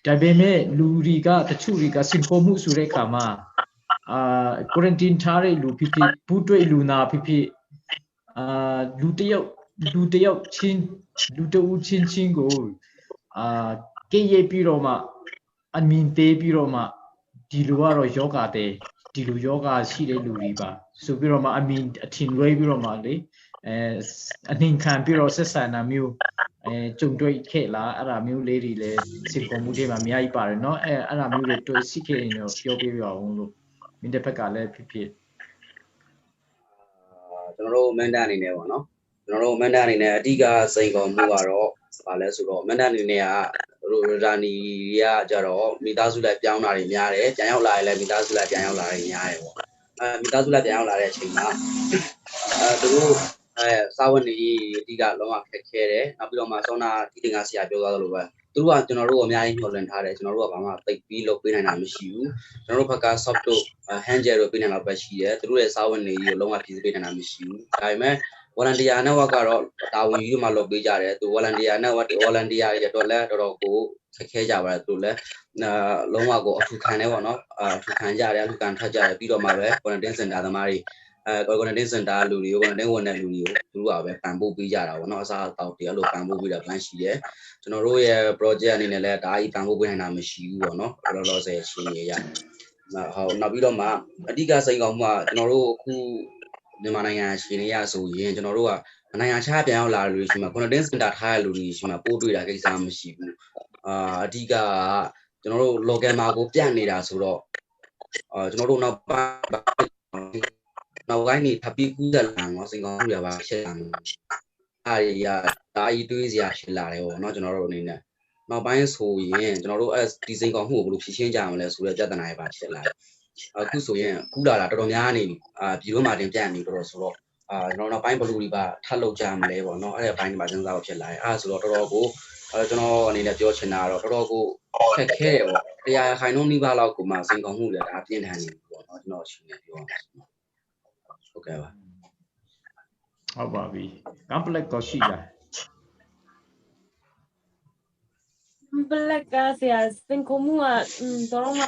ဒါပေမဲ့လူတွေကတချို့တွေကစင်ပေါ်မှုဆိုတဲ့အခါမှာquarantine ထားတဲ့လူဖြစ်ဖြစ်ဘူးတွေ့လူနာဖြစ်ဖြစ်လူတယောက်ချင်းလူတဦးချင်းကိုကင်းရိပ်ပြီးတော့မှအမြင်သေးပြီးတော့မှဒီလူကတော့ယောဂတဲ့ဒီလူယောဂရှိတဲ့လူတွေပါဆိုပြီးတော့မှအမြင်အထင်လွဲပြီးတော့မှလေအနှင်ခံပြီးတော့ဆက်ဆံတာမျိုးကြုံတွေ့ခဲ့လားအဲ့ဒါမျိုးလေးတွေလည်းစင်ပေါ်မှုတွေမှာအများကြီးပါတယ်เนาะအဲ့ဒါမျိုးတွေတွေ့ရှိခဲ့ရင်တော့ပြောပြရအောင်လို့မင်းတစ်ဖက်ကလည်းဖြစ်ကျွန်တော်တို့မန်တာအနေနဲ့ပေါ့နော်ကျွန်တော်တို့မန်တာအနေနဲ့အဓိကစိန်ခေါ်မှုကတော့ဘာလဲဆိုတော့မန်တာအနေနဲ့ကရိုဒါနီကကြတော့မိသားစုလိုက်ပြောင်းတာတွေများတယ်ပြန်ရောက်လာရင်လည်းမိသားစုလိုက်ပြန်ရောက်လာတွေများတယ်ပေါ့မိသားစုလိုက်ပြန်ရောက်လာတဲ့အချိန်မှာသူတို့စာဝန်တွေအဓိကလုံးဝခက်ခဲတယ်နောက်ပြီးတော့မှဆောင်းနာဒီတင်ကဆရာပြောသွားသလိုပဲသူတို့ကကျွန်တော်တို့အများကြီးညှော်လင့်ထားတယ်ကျွန်တော်တို့ကဘာမှသိပြီးလုပ်ပေးနိုင်တာမရှိဘူးကျွန်တော်တို့ဘက်က soft တို့ hand gel တို့ပေးနိုင်တော့ပဲရှိတယ်သူတို့ရဲ့စာဝန်တွေကိုလုံးဝဖြည့်ပေးနိုင်တာမရှိဘူးဒါပေမဲ့ volunteer network ကတော့တာဝန်ယူမှလုပ်ပေးကြတယ်သူ volunteer network တွေ volunteer တွေတော့လည်းတော်တော်ကိုခက်ခဲကြပါတယ်သူလည်းလုံးဝကိုအထူခံတယ်ပေါ့နော်အထူခံကြတယ်အထူခံထွက်ကြတယ်ပြီးတော့မှပဲ quarantine center သမားတွေquarantine center လူတွေကို quarantine ဝင်တဲ့လူတွေကိုသူတို့ကပဲပံ့ပိုးပေးကြတာပေါ့နော်အစားအသောက်တွေအဲ့လိုပံ့ပိုးပေးတာပန်းရှိတယ်ကျွန်တော်တို့ရဲ့ project အနေနဲ့လည်းဒါအီပံ့ပိုးပေးနိုင်တာမရှိဘူးပေါ့နော်လောလောဆယ်ရှင်းနေရနောက်ပြီးတော့မှအဓိကစိန်ခေါ်မှုကကျွန်တော်တို့အခုမြန်မာနိုင်ငံရှင်းနေရဆိုရင်ကျွန်တော်တို့ကနိုင်ငံခြားပြန်ရောက်လာလို့ရှိမှ quarantine center ထားရလူတွေရှိမှပို့တွေ့တာကိစ္စမရှိဘူးအဓိကကျွန်တော်တို့ local မှာကိုပြန့်နေတာဆိုတော့ကျွန်တော်တို့နောက်ပိုင်းနေထပ်ပြီးကူးသက်လာတော့စိန်ခေါ်မှုတွေပါဖြစ်လာတယ်အားရဒါအီတွေးစရာဖြစ်လာတယ်ပေါ့နော်ကျွန်တော်တို့အနေနဲ့နောက်ပိုင်းဆိုရင်ကျွန်တော်တို့ဒီစိန်ခေါ်မှုကိုဘယ်လိုဖြေရှင်းကြမလဲဆိုတဲ့ပြဿနာတွေပါဖြစ်လာတယ်အခုဆိုရင်ကူးလာတာတော်တော်များနေပြီပြည်တွင်းမှာတင်ပြန့်နေတော့ဆိုတော့ကျွန်တော်နောက်ပိုင်းဘယ်လိုတွေပါထပ်လုပ်ကြမလဲပေါ့နော်အဲ့ဒီဘိုင်းတွေမှာစဉ်းစားဖို့ဖြစ်လာတယ်အဲ့ဒါဆိုတော့တော်တော်ကိုကျွန်တော်အနေနဲ့ပြောချင်တာကတော့တော်တော်ကိုခက်ခဲတယ်ပေါ့100%နီးပါးလောက်ကိုမှစိန်ခေါ်မှုတွေဒါပြင်းထန်နေပြီပေါ့နော်ကျွန်တော်ရှင်းနေပြောအောင်ဟုတ်ကဲ့ပါဟုတ်ပါပြီ complex ကိုရှိလား complex ကဆရာစင်ခုံမှုကတော်မှ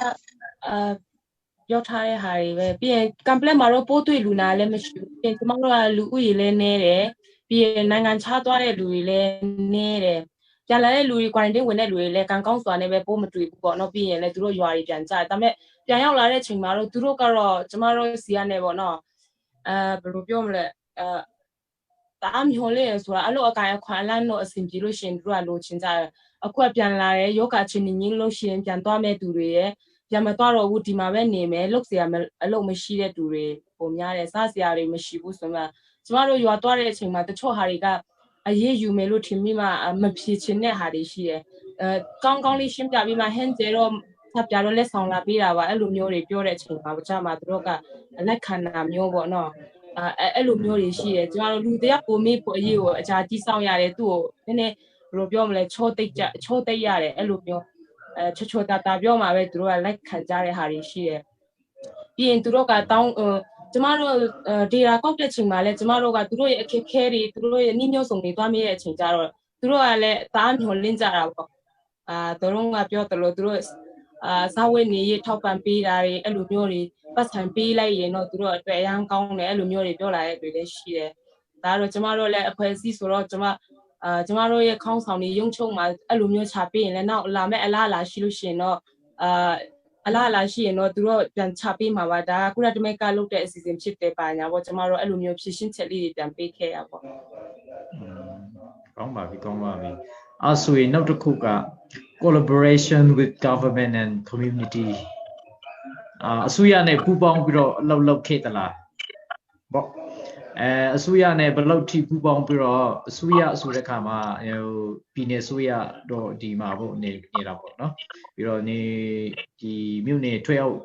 ပြောထားတဲ့ဟာတွေပဲပြီးရင် complex မှာတော့ပိုးတွေ့လူနာလည်းမရှိဘူးပြီးရင်ကျမတို့ကလူဦးရေလည်းနည်းတယ်ပြီးရင်နိုင်ငံခြားသွားတဲ့လူတွေလည်းနည်းတယ်ပြန်လာတဲ့လူတွေ quarantine ဝင်တဲ့လူတွေလည်းကံကောင်းစွာနဲ့ပဲပိုးမတွေ့ဘူးပေါ့နော်ပြီးရင်လည်းသူတို့ရွာတွေပြန်ကြတယ်ဒါပေမဲ့ပြန်ရောက်လာတဲ့အချိန်မှာတော့သူတို့ကတော့ကျမတို့စီကနေပေါ့နော်ဘယ်လိုပြောမလဲတားမျောလေးဆိုတာအဲ့လိုအကိုင်အခွန်လမ်းတော့အဆင်ပြေလို့ရှင်သူတို့ကလိုချင်ကြတယ်အခုပြန်လာတယ်ယောဂချင်းနေင်းလို့ရှင်ပြန်သွားမဲ့သူတွေရဲ့ပြန်မသွားတော့ဘူးဒီမှာပဲနေမယ်လုပ်เสียအလုပ်မရှိတဲ့သူတွေပုံများတယ်စားစရာတွေမရှိဘူးဆိုမှကျမတို့ရွာသွားတဲ့အချိန်မှာတချို့ဟာတွေကအရေးယူမယ်လို့ထင်မိမှမဖြေချင်တဲ့ဟာတွေရှိတယ်ကောင်းကောင်းလေးရှင်းပြပြီးမှ hand gel တော့ထပ်ပြတော့လက်ဆောင်လာပေးတာပါအဲ့လိုမျိုးတွေပြောတဲ့အချိန်မှာကျမသူတို့ကလက်ခံတာမျိုးပေါ့နော်အဲ့လိုမျိုးတွေရှိတယ်ကျမတို့လူတယောက်ကိုမေးဖို့အရေးကိုအကြာကြီးစောင့်ရတယ်သူ့ကိုနည်းနည်းဘယ်လိုပြောမလဲချောသိပ်ရတယ်အဲ့လိုမျိုးချောတာပြောမှာပဲသူတို့ကလက်ခံကြတဲ့ဟာတွေရှိတယ်ပြီးရင်သူတို့ကတောင်းကျမတို့ဒေတာကောက်တဲ့ချိန်မှာလဲကျမတို့ကသူတို့ရဲ့အခက်ခဲတွေသူတို့ရဲ့နှီးမျိုးစုံတွေတွားမြဲတဲ့အချိန်ကျတော့သူတို့ကလည်းတအားမျှော်လင့်ကြတာပေါ့သူတို့ကပြောတယ်လို့သူတို့စာဝတ်နေရေးထောက်ပံ့ပေးတာတွေအဲ့လိုမျိုးတွေပတ်စံပေးလိုက်ရင်တော့သူတို့အတွက်အရန်ကောင်းတယ်အဲ့လိုမျိုးတွေပြောလာတဲ့တွေလည်းရှိတယ်ဒါတော့ကျမတို့လည်းအဖွဲ့အစည်းဆိုတော့ကျမတို့ရဲ့ခေါင်းဆောင်တွေရုံချုံမှာအဲ့လိုမျိုးချပေးရင်လည်းနောက်လာမဲ့အလားအလာရှိလို့ရှိရင်တော့အလားအလာရှိရင်တော့သူတို့ပြန်ချပေးမှာပါဒါကကုလသမဂ္ဂလုပ်တဲ့အစီအစဉ်ဖြစ်တယ်ပါညာပေါ့ကျမတို့အဲ့လိုမျိုးဖြည့်ရှင်းချက်လေးတွေပြန်ပေးခဲ့ရပါပေါ့ကောင်းပါပြီအဲ့ဆိုရင်နောက်တစ်ခုက collaboration with government and community အစိုးရနဲ့ပူးပေါင်းပြီးတော့အလုပ်ခဲ့သလားပေါ့အစိုးရနဲ့ဘယ်လောက်ထိပူးပေါင်းပြီးတော့အစိုးရဆိုတဲ့ခါမှာပြည်နယ်အစိုးရတော့ဒီမှာပေါ့နေတာပေါ့နော်ပြီးတော့ဒီမြို့နယ်ထွေအောက်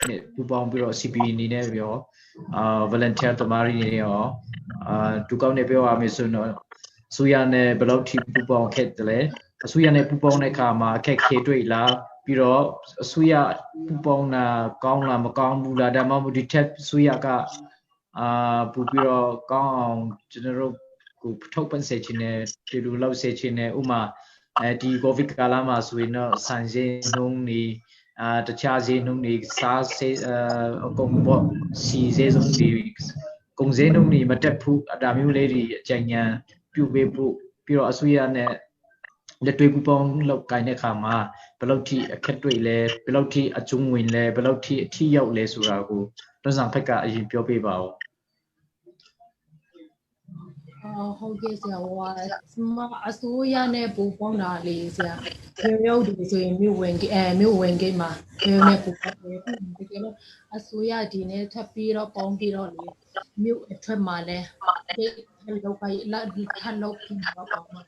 နဲ့ပူးပေါင်းပြီးတော့ CPE အနေနဲ့ပြီးတော့volunteer တမားတွေနေရောတူကောင်းနေပြောရမယ်ဆိုတော့အစိုးရနဲ့ဘယ်လောက်ထိပူးပေါင်းခဲ့တယ်လဲအစိုးရနဲ့ပူးပေါင်းတဲ့အခါမှာအခက်ခဲတွေ့လားပြီးတော့အစိုးရပူးပေါင်းတာကောင်းလားမကောင်းဘူးလားဒါမှမဟုတ်ဒီထက်အစိုးရကပူပြီးတော့ကောင်းအောင်ကျွန်တော်တို့ ကိုထုတ်ပန်စေခြင်းနဲ့ဒီလိုလောက်စေခြင်းနဲ့ဥမာဒီကိုဗစ်ကာလမှာဆိုရင်တော့ဆန်စင်းနှုန်းနေတခြားစင်းနှုန်းနေစားစေအကုန်ပေါ့စီစေဆုံးဒီကုန်စင်းနှုန်းနေမတက်ဘူးဒါမျိုးလေးတွေအကြံဉာဏ်ပြုပေးဖို့ပြီးတော့အစိုးရနဲ့လက်တွေ့ပူးပေါင်းလုပ်ကိုင်တဲ့အခါမှာဘယ်လောက်ထိအခက်တွေ့လဲဘယ်လောက်ထိအကျုံးဝင်လဲဘယ်လောက်ထိအထိရောက်လဲဆိုတာကိုတွန်းဆောင်ဖက်ကအရင်ပြောပြပါဦးဟုတ်ကဲ့ဆရာဟိုအစိုးရနဲ့ပူပေါင်းတာလေးဆရာမြို့ဒီဆိုရင်မြို့ဝင်ဂိတ်မှာမြို့နဲ့ပူပေါင်းတယ်တကယ်လို့အစိုးရဒီနဲ့ထပ်ပြီးတော့ပေါင်းပြီးတော့လေမြို့အထက်မှာလဲဒီလောက်ပဲလက်ထပ်လောက်ပြီးတော့ပေါင်းမှာ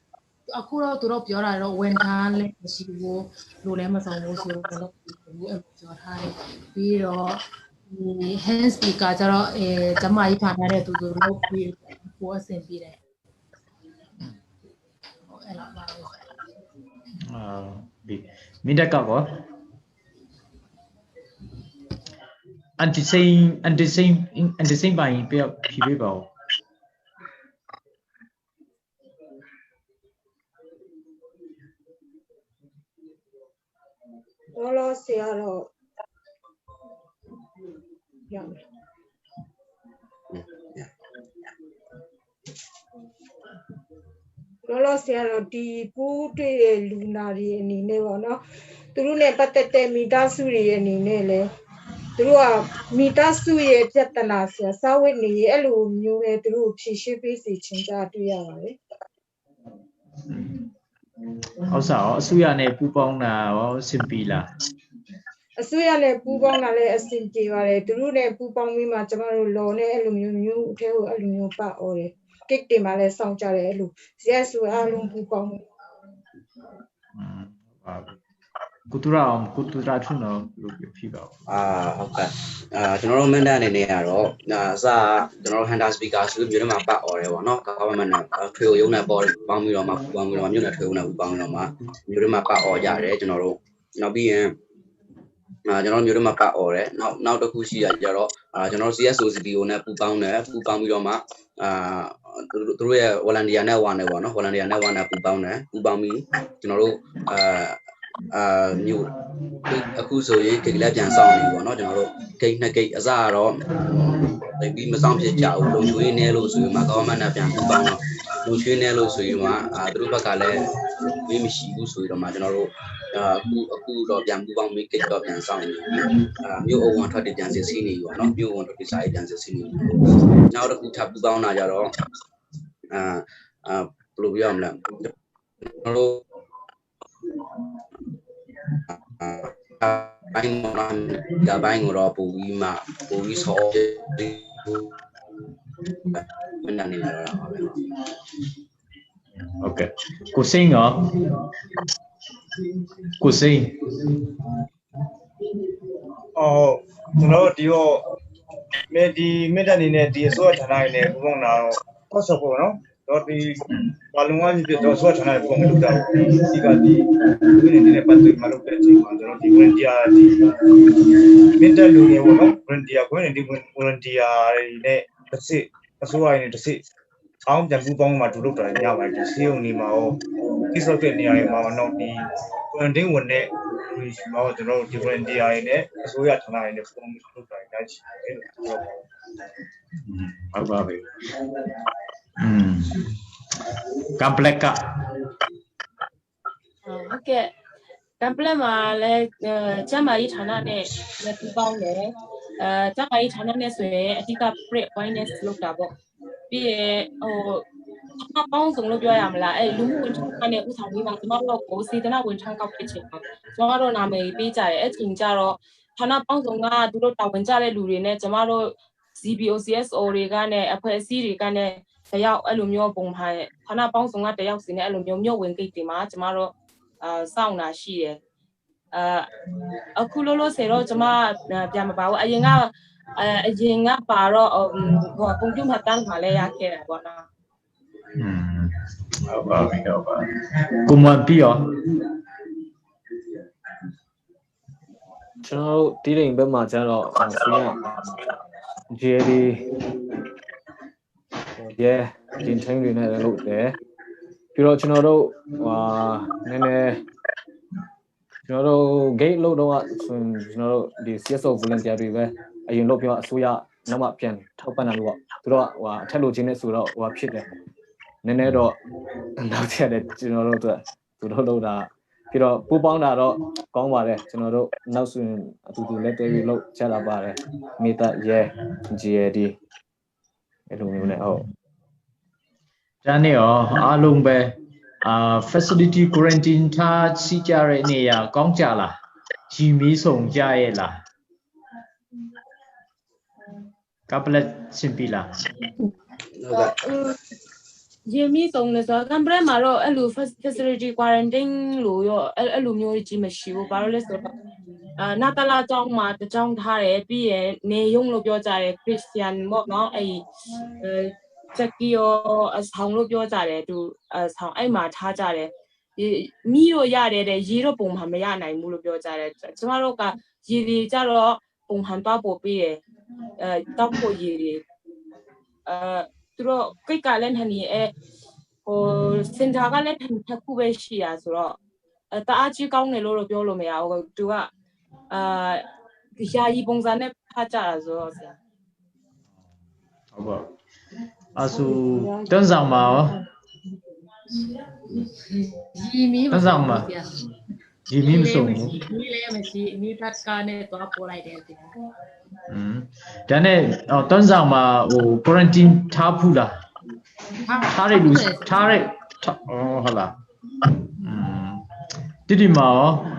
အခုတော့သူတို့ပြောတာတော့ဝန်ထမ်းလည်းမရှိဘူးလိုလည်းမဆောင်ဘူးဆိုတော့အဲ့ပြောထားတယ်ပြီးတော့ဒီ hand speaker ကျတော့ကျမကြီးထားတဲ့သူတို့လုပ်ပြီးပိုအဆင်ပြေတယ်အဲ့လိုပါပဲဒီမိတက်ကောanti-same ပိုင်းပြဖြေပေးပါဦးလောဆရာတော့ရမယ်လောဆရာတော့ဒီပူးတွေ့တဲ့လူနာတွေအနေနဲ့ပေါ့နော်သူတို့နဲ့ပတ်သက်တဲ့မိသားစုတွေအနေနဲ့လဲသူတို့ကမိသားစုရဲ့ပြဿနာဆရာစာဝတ်နေအဲ့လိုမျိုးပဲသူတို့ဖြေရှင်းပေးစီချင်ကြတွေ့ရပါတယ်ဟုတ်စားအစိုးရနဲ့ပူးပေါင်းတာရောအဆင်ပြေလားအစိုးရနဲ့ပူးပေါင်းတာလည်းအဆင်ပြေပါတယ်သူတို့နဲ့ပူးပေါင်းပြီးမှကျမတို့လော်နဲ့အဲ့လိုမျိုးအထဲကိုအဲ့လိုမျိုးပတ်အော်တယ်ကိတ်တင်မှလည်းစောင့်ကြတယ်အဲ့လို CSO အားလုံးပူးပေါင်းတယ်ပါကုတူရာထွန်းတော့လို့ပြပြပါဦးဟုတ်ကဲ့ကျွန်တော်တို့မန်ဒါအနေနဲ့ကတော့အစကျွန်တော်တို့ Hunter speaker ဆိုပြီးမြို့ထဲမှာပတ်အော်တယ်ပေါ့နော် government နဲ့ထွေရုံနဲ့ပေါင်းပြီးတော့မှမြို့နယ်ထွေရုံနဲ့ပေါင်းပြီးတော့မှမြို့ထဲမှာပတ်အော်ကြတယ်ကျွန်တော်တို့နောက်ပြီးရင်ကျွန်တော်မြို့ထဲမှာပတ်အော်တယ်နောက်တစ်ခုရှိတာကြတော့ကျွန်တော် CSO CPO နဲ့ပူပေါင်းပြီးတော့မှသူတို့ရဲ့ volunteer နဲ့ဝါနေပေါ့နော် volunteer နဲ့ဝါနေပူပေါင်းပြီးကျွန်တော်တို့မြို့အခုဆိုရင်ဂိတ်လည်းပြန်ဆောင်နေပေါ့နော်ကျွန်တော်တို့ဂိတ်နှစ်ဂိတ်အစကတော့ပြီးမဆောင်ဖြစ်ကြဘူးလုံချွေးနေလို့ဆိုရင်မှ government နဲ့ပြန်ပူပေါင်းတော့လုံချွေးနေလို့ဆိုရင်မှသူတို့ဘက်ကလည်းမေးမရှိဘူးဆိုတော့မှကျွန်တော်တို့အခုတော့ပြန်ပူပေါင်းပြီးဂိတ်တော့ပြန်ဆောင်နေမြို့အုံဝန်ထွက်တွေပြန်စစ်ဆေးနေပေါ့နော်မြို့အုံထွက်တွေစာရေးပြန်စစ်ဆေးနေနောက်တစ်ခုထပ်ပူပေါင်းလာကြတော့ဘယ်လိုပြောရမလဲကျွန်တော်တို့ဘိုင်းကိုတော့ပို့ပြီးဆော့မနနေရတာပါပဲဟုတ်ကဲ့ကိုစိန်ရောကိုစိန်ကျွန်တော်ဒီတော့ဒီမိတ္တအနေနဲ့ဒီအစိုးရဌာနတွေနဲ့ပူးပေါင်းတာတော့ဆော့ပေါ့နော်တော့ဒီဘာလုံးဝဖြစ်တော့ဆော့ဌာနတွေပုံမှန်လုပ်တာဒီကဒီဒီနေ့ပတ်သက်မှလုပ်တဲ့အချိန်မှာကျွန်တော်ဒီ volunteer ဒီမိတ္တလူတွေပေါ့နော် volunteer ကိုနေဒီ volunteer တွေနဲ့တစ်စစ်အစိုးရနဲ့တစ်စစ်အောင်ပြန်ပူးပေါင်းမှဒုလုပ်တာညပါတယ်ဒီစေုံနေမှာရောဒီဆော့တဲ့နေရာတွေမှာတော့ဒီ volunteer ဝင်တဲ့ဒီမှာကျွန်တော်တို့ဒီ volunteer တွေနဲ့အစိုးရဌာနတွေနဲ့ပုံမှန်လုပ်တာညချင်တယ်လို့ပြောပါတယ်ဟုတ်ပါပြီcomplex ကဟုတ်ကဲ့ complex မှာလည်းကျမကြီးဌာနနဲ့လည်းပူးပေါင်းတယ်ကျမကြီးဌာနနဲ့ဆိုရင်အဓိက break awareness လုပ်တာပေါ့ပြီးရင်ပေါင်းစုံလို့ပြောရမလားအဲ့လူမှုဝန်ထမ်းနဲ့ဥဆောင်ပြီးမှကျမတို့ကိုစေတနာဝန်ထမ်းကောက်ဖြစ်ချင်ပါကျမတို့နာမည်ပေးကြတယ်အဲ့ချိန်ကျတော့ဌာနပေါင်းစုံကသူတို့တာဝန်ကျတဲ့လူတွေနဲ့ကျမတို့ CBO CSO တွေကနဲ့အဖွဲ့အစည်းတွေကနဲ့တယောက်အဲ့လိုမျိုးပုံမှန်ဌာနပေါင်းစုံကတယောက်စီနဲ့အဲ့လိုမျိုးမြို့ဝင်ဂိတ်တွေမှာကျမတို့စောင့်တာရှိတယ်အခုလို့ဆယ်တော့ကျမပြန်မပါဘူးအရင်ကပါတော့ကွန်ပျူတာတန်းမှာလည်းရခဲ့တာပေါ့နော်ဟုတ်ပါပြီဟုတ်ပါကိုမပြီးရောကျွန်တော်တို့ဒီလိမ်ဘက်မှာကျတော့ဆင်းရ din chain တွေနဲ့လုပ်တယ်ပြီးတော့ကျွန်တော်တို့နည်းနည်းကျွန်တော်တို့ gate လုပ်တော့ဆိုရင်ကျွန်တော်တို့ဒီ CSO volunteer တွေပဲအရင်လုပ်ပြီးတော့အစိုးရနောက်မှပြန်ထောက်ပံ့တာလို့ပေါ့သူတို့အထက်လိုချင်တဲ့ဆိုတော့ဖြစ်တယ်နည်းနည်းတော့နောက်ထပ်တယ်ကျွန်တော်တို့သူတို့လုပ်တာပြီးတော့ပူပေါင်းတာတော့ကောင်းပါတယ်ကျွန်တော်တို့နောက်ဆိုရင်အတူတူလက်တွဲပြီးလုပ်ချတာပါတယ်မေတ္တာရဲ GAD အဲ့လိုမျိုးနဲ့ဟုတ်ဒါနဲ့ရောအားလုံးပဲfacility quarantine ထားစီကြတဲ့နေရာကောင်းကြလားရီမီးဆုံကြရဲ့လားကပ်လက်စင်ပီလားရေမီဆုံးလဲဆိုတော့ကံပရက်မှာတော့အဲ့လို facility quarantine လို့ရောအဲ့လိုမျိုးကြီးမရှိဘူးဘာလို့လဲဆိုတော့နာတလာကျောင်းမှာတကျောင်းထားတယ်ပြီးရင်နေယုံလို့ပြောကြတယ် Christian ပေါ့နော်အဲ့ချက်ကီယောအဆောင်လို့ပြောကြတယ်သူအဆောင်အဲ့မှာထားကြတယ်မီးတော့ရတယ်တဲ့ရေတော့ပုံမှန်မရနိုင်ဘူးလို့ပြောကြတယ်ကျမတို့ကရေတွေကြတော့ပုံမှန်တော့ပို့ပေးတယ်တောက်ဖို့ရေတွေသူတို့ကိတ်ကလည်းဟန်နေဟိုစင်တာကလည်းတစ်ခုပဲရှိရဆိုတော့တအားကြီးကောင်းတယ်လို့ပြောလို့မရဘူးသူကယာယီပုံစံနဲ့ထားကြတာဆိုတော့ဆရာဟုတ်ပါအဆူတွန်းဆောင်ပါရောရီမီးမတွန်းဆောင်ပါရီမီးမဆုံးဘူးမီးလည်းမရှိအမိတ်ကနဲ့တော့ပေါ်လိုက်တယ်တင်ဒါနဲ့တွန်းဆောင်မှာဟို quarantine ထားဖူးလားထားရလူထားရဟုတ်လားဒီမှာ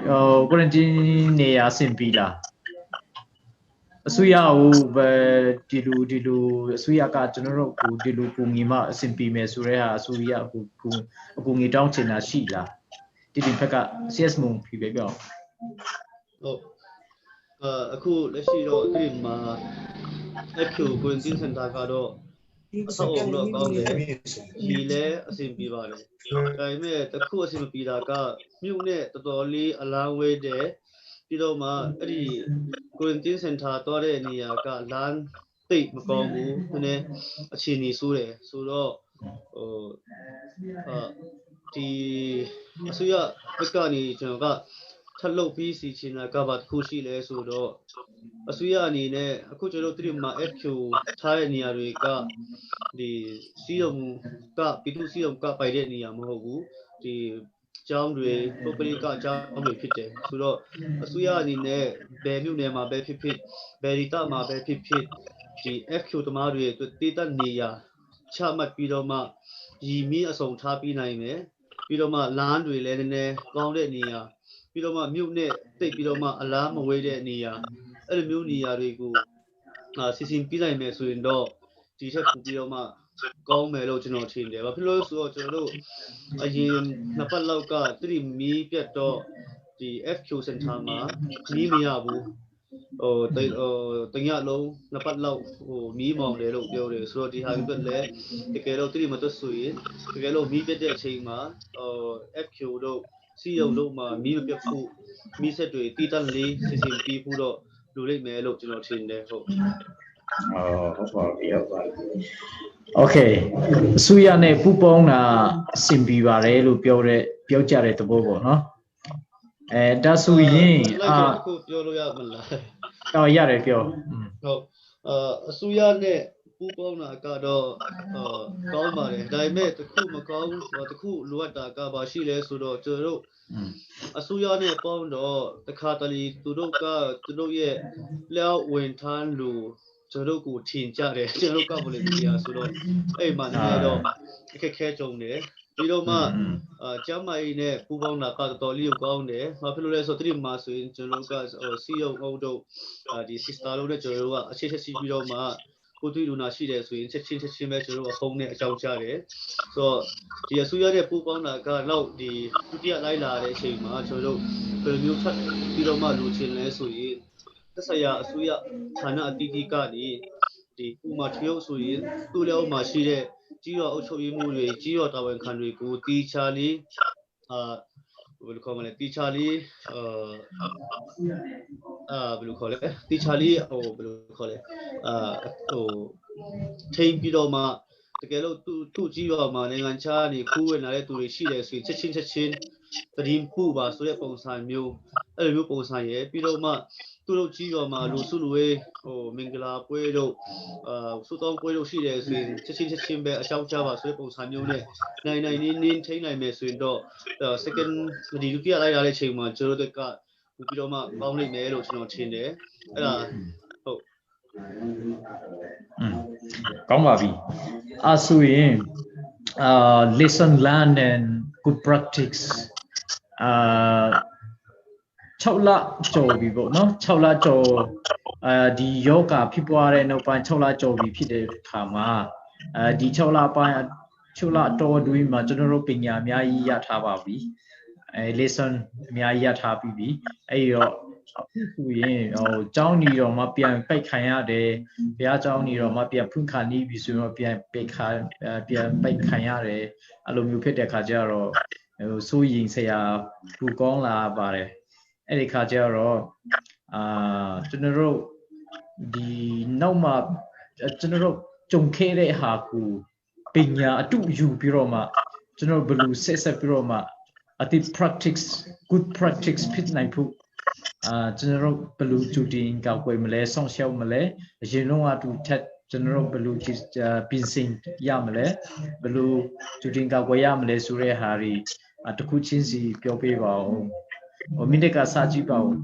ရောquarantine နေရာဆင်ပြီလားအစိုးရဟိုဒီလိုအစိုးရကကျွန်တော်တို့ကိုဒီလိုပုံငီမှအဆင်ပြေမယ်ဆိုတဲ့ဟာအစိုးရအကူငီတောင်းချင်တာရှိလားဒီဘက်က CS မုံဖြေပြောဟုတ်အခုလက်ရှိတော့ဒီမှာ FQ quarantine center ကတော့အဆောက်အအုံတော့ကောင်းတယ်ဒီလည်းအဆင်ပြေပါတယ်ဒါပေမဲ့တခုအဆင်မပြေတာကမြို့နဲ့တော်တော်လေးအလားဝဲတယ်ပြီးတော့မှအဲ့ဒီ quarantine center တောတဲ့နေရာကလမ်းသိပ်မကောင်းဘူးနည်းနည်းအခြေအနေဆိုးတယ်ဆိုတော့ဒီအစိုးရဘက်ကနေကျွန်တော်ကထပ်လုပ်ပြီးစီချင်တာကဘာတစ်ခုရှိလဲဆိုတော့အစိုးရအနေနဲ့အခုကျွန်တော်တို့မှာ FQ ထားတဲ့နေရာတွေကဒီစီယုံကပြည်သူစီယုံကပိုင်တဲ့နေရာမဟုတ်ဘူးဒီကျောင်းတွေပုဂ္ဂလိကကျောင်းတွေဖြစ်တယ်ဆိုတော့အစိုးရအနေနဲ့ဘယ်မြို့နယ်မှာပဲဖြစ်ဖြစ်ဘယ်ဒေသမှာပဲဖြစ်ဖြစ်ဒီ FQ သမားတွေအတွက်တည်တတ်နေရာချမှတ်ပြီးတော့မှရီမီးအစုံထားပြီးနိုင်မယ်ပြီးတော့မှလမ်းတွေလည်းနည်းနည်းကောင်းတဲ့နေရာပြီးတော့မှမြို့နဲ့တိတ်ပြီးတော့မှအလားမဝေးတဲ့နေရာအဲ့လိုမျိုးနေရာတွေကိုစီစဉ်ပြီးနိုင်မယ်ဆိုရင်တော့ဒီထက်ပိုပြီးတော့မှကောင်းမယ်လို့ကျွန်တော်ထင်တယ်ဘာဖြစ်လို့ဆိုတော့ကျွန်တော်တို့အရင်နှစ်ပတ်လောက်ကတိမီးပြတ်တော့ဒီ FQ center မှာမီးမရဘူးတညလုံးနှစ်ပတ်လောက်မီးမောင်တယ်လို့ပြောတယ်ဆိုတော့ဒီဟာအတွက်လည်းတကယ်တော့တိမတွတ်ဆိုရင်တကယ်လို့မီးပြတ်တဲ့အချိန်မှာFQ တို့စီယုံတို့မှာမီးမပြတ်ဖို့မီးဆက်တွေတီးတန်းလေးစီစဉ်ပြီးဖို့တော့လိုလိမ့်မယ်လို့ကျွန်တော်ထင်တယ်ဟုတ်ဟုတ်ပါပြီဟုတ်ပါပြီโอเคအစိုးရနဲ့ပူးပေါင်းတာအဆင်ပြေပါတယ်လို့ပြောကြတဲ့သဘောပေါ့နော်ဒါဆိုရင်အခုပြောလို့ရမလားရတယ်ပြောဟုတ်အစိုးရနဲ့ပူးပေါင်းတာကတော့ကောင်းပါတယ်ဒါပေမဲ့တခုမကောင်းတခုလိုအပ်တာကဘာရှိလဲဆိုတော့ကျွန်တော်တို့အစိုးရနဲ့ပေါင်းတော့တခါတလေသူတို့ရဲ့လျှောက်ဝင်ထမ်းလို့ကျွန်တော်တို့ကိုထင်ကြတယ်ကျွန်တော်တို့ကဘယ်လိုပြရဆိုတော့အဲ့မှာနည်းနည်းတော့အခက်ခဲကြုံတယ်ပြီးတော့မှကျမ်းမာရေးနဲ့ပူးပေါင်းတာကတော်တော်လေးကောင်းတယ်ဘာဖြစ်လို့လဲဆိုတော့ဒီမှာဆိုရင်ကျွန်တော်တို့ကစီယုံအုပ်တို့ဒီ sister တို့နဲ့ကျွန်တော်တို့ကအခြေချက်ရှိပြီးတော့မှကိုတွေ့လူနာရှိတယ်ဆိုရင်ချက်ချင်းပဲကျွန်တော်တို့ဖုန်းနဲ့အကြောင်းကြားတယ်ဆိုတော့ဒီအစိုးရရဲ့ပူးပေါင်းတာကတော့ဒီဒုတိယလိုက်လာတဲ့အချိန်မှာကျွန်တော်တို့ဘယ်လိုမျိုးဖတ်ပြီးတော့မှလူချင်းလဲဆိုရင်သက်ဆိုင်ရာအစိုးရဌာနအသီးသီးကနေဒီဥမာတရုတ်ဆိုရင်သူ့လက်အောက်မှာရှိတဲ့ကြီးရောအုပ်ချုပ်ရေးမှုတွေကြီးရောတာဝန်ခံတွေကိုတီချာလေးဘယ်လိုခေါ်မလဲတီချာလေးဘယ်လိုခေါ်လဲတီချာလေးဘယ်လိုခေါ်လဲထိန်းပြီးတော့မှ တကယ်လို့သူ့ကြီးရောမှာနိုင်ငံခြားနေခိုးဝင်လာတဲ့သူတွေရှိတယ်ဆိုရင်ချက်ချင်းတရင်ပူပါဆိုတဲ့ပုံစံမျိုးအဲ့လိုမျိုးပုံစံရဲ့ပြီးတော့မှသူတို့ကြီးရောမှာလူစုလူဝေးမင်္ဂလာပွဲတို့စုတောင်းပွဲတို့ရှိတယ်ဆိုရင်ချက်ချင်းပဲအကြောင်းကြားပါဆိုတဲ့ပုံစံမျိုးနဲ့နိုင်နင်းထိန်းနိုင်မယ်ဆိုရင်တော့ second ဒီဒုတိယလိုက်ရတဲ့အချိန်မှာကျွန်တော်တို့ကပြီးတော့မှပေါင်းလိုက်မယ်လို့ကျွန်တော်ထင်တယ်အဲ့ဒါဟုတ်ကောင်းပါပြီအဲ့ဆိုရင်lesson learned and good practice 6လကျော်ပြီပေါ့နော်6လကျော်ဒီယောဂဖြစ်ပွားတဲ့နောက်ပိုင်း6လကျော်ပြီဖြစ်တဲ့အခါမှာဒီ6လပိုင်း6လတော်တွင်းမှာကျွန်တော်တို့ပညာအများကြီးရထားပါပြီlesson အများကြီးရထားပြီးပြီအဲ့တော့အခုဆိုရင်ကျောင်းနေတော့မှပြန်ပိတ်ခံရတယ်ဘုရားကျောင်းနေတော့မှပြန်ဖွင့်ခါနေပြီဆိုတော့ပြန်ပိတ်ခံရတယ်အဲ့လိုမျိုးဖြစ်တဲ့ခါကျတော့စိုးရင်ဆရာပူကောင်းလာပါတယ်အဲ့ဒီခါကျတော့ကျွန်တော်တို့ဒီနောက်မှာကျွန်တော်တို့ကြုံခဲ့တဲ့ဟာကိုပညာအတူယူပြီးတော့မှကျွန်တော်ဘယ်လိုဆက်ပြီးတော့မှအတိ practice good practice ဖြစ်နိုင်ဖို့ကျွန်တော်တို့ဘယ်လိုကြိုတင်ကောက်ွယ်မလဲဆောင်းရှောက်မလဲအရင်လုံးအတူထက်ကျွန်တော်တို့ဘယ်လိုပြင်ဆင်ရမလဲဘယ်လိုကြိုတင်ကောက်ွယ်ရမလဲဆိုတဲ့ဟာတွေတစ်ခုချင်းစီပြောပြပါဦးမိနစ်ကစကြည့်ပါဦး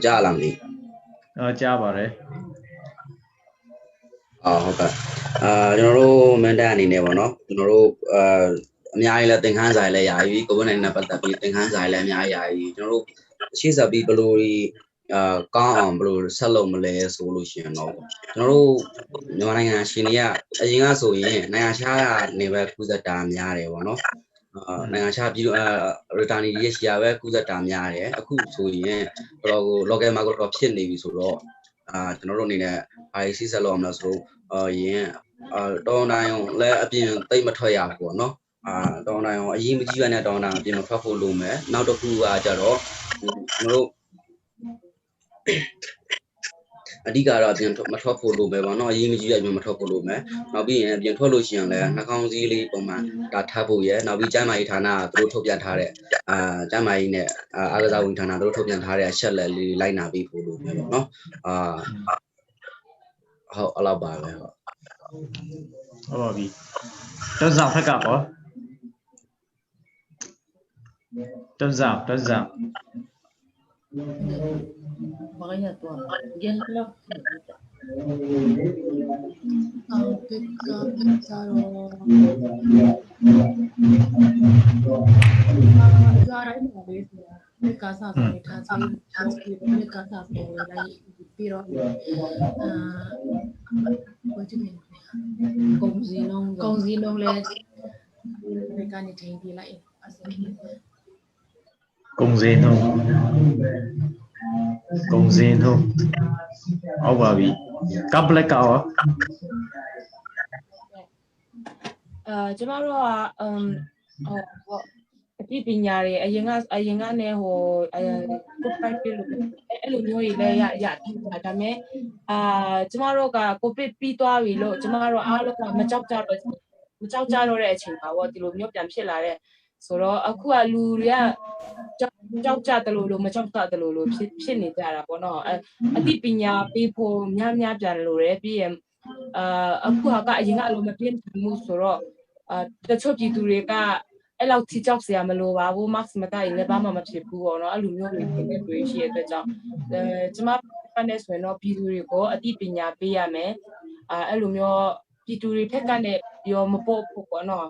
ကြားလားမသိကြားပါတယ်ဟုတ်ကဲ့ကျွန်တော်တို့မန်တန်အနေနဲ့ပေါ့နော်ကျွန်တော်တို့အများကြီးလဲသင်ခန်းစာလည်းယာယီ COVID-19 နဲ့ပတ်သက်ပြီးသင်ခန်းစာလည်းအများကြီးယာယီကျွန်တော်တို့ရှေ့ဆက်ပြီးဘယ်လိုကောင်းအောင်ဘယ်လိုဆက်လုပ်မလဲဆိုလို့ရှိရင်တော့ကျွန်တော်တို့မြန်မာနိုင်ငံရှင်တွေကအရင်ကဆိုရင်နိုင်ငံခြားကနေပဲကုသတာများတယ်ပေါ့နော်နိုင်ငံခြားပြည်return တွေရှိရပဲကုသတာများတယ်အခုဆိုရင်တော့ local market တော့ဖြစ်နေပြီဆိုတော့ကျွန်တော်တို့အနေနဲ့ဘာစီဆက်လုပ်အောင်လဲဆိုတော့ရင်တောင်းတိုင်းလည်းအပြင်တိတ်မထွက်ရဘူးပေါ့နော်တောင်းတိုင်းအရင်မကြည့်ရတဲ့တောင်းတိုင်းအပြင်မထွက်ဖို့လိုမယ်နောက်တစ်ခုကကြတော့ကျွန်တော်တို့အဓိကတော့အပြင်မထွက်ဖို့လိုပဲပေါ့နော်အရင်မကြည့်ရပြင်မထွက်ဖို့လိုမယ်နောက်ပြီးရင်အပြင်ထွက်လို့ရှိရင်လည်းနှာခေါင်းစည်းလေးပုံမှန်ဒါထပ်ဖို့ရယ်နောက်ပြီးကျန်းမာရေးဌာနကသူတို့ထုတ်ပြန်ထားတဲ့ကျန်းမာရေးနဲ့အားကစားဝန်ဌာနတို့ထုတ်ပြန်ထားတဲ့အချက်လက်လေးလိုက်နာပြီးဖို့လိုမယ်ပေါ့နော်ဟုတ်အလောက်ပါပဲဟုတ်ပါပြီတက်ဆောင်ဖက်ကပေါ့တက်ဆောင်Makanya tuh, yan lang. Công dân thôi. Ông bà bị cấp lấy cao á. ကျမတို့ကအတိပညာတွေအရင်ကနဲ့ကိုပိုက်ပြလို့အဲ့လိုမျိုးတွေလည်းရတာဒါပေမဲ့ကျမတို့ကကိုဗစ်ပြီးသွားပြီလို့ကျမတို့အားလုံးကမကြောက်ကြတော့တဲ့အချိန်ပါပေါ့ဒီလိုမျိုးပြန်ဖြစ်လာတဲ့ဆိုတော့အခုကလူတွေကကြောက်ကြတယ်လို့မကြောက်တတ်တယ်လို့ဖြစ်နေကြတာပေါ့နော်အတိပညာပေးဖို့များပြန်လို့ရပြီးရင်အခုကအရင်ကအလိုမပြင်းထန်မှုဆိုတော့တချို့ပြည်သူတွေကအဲ့လောက်ထိကြောက်စရာမလိုပါဘူး max မတိုက်လည်းဘာမှမဖြစ်ဘူးပေါ့နော်အဲ့လိုမျိုးတွေဖြစ်နေတွေ့ရှိရတဲ့ကြောင့်ကျမဖန်နေဆိုရင်တော့ပြည်သူတွေကိုအတိပညာပေးရမယ်အဲ့လိုမျိုးပြည်သူတွေထက်ကနေရောမပို့ဖို့ပေါ့နော်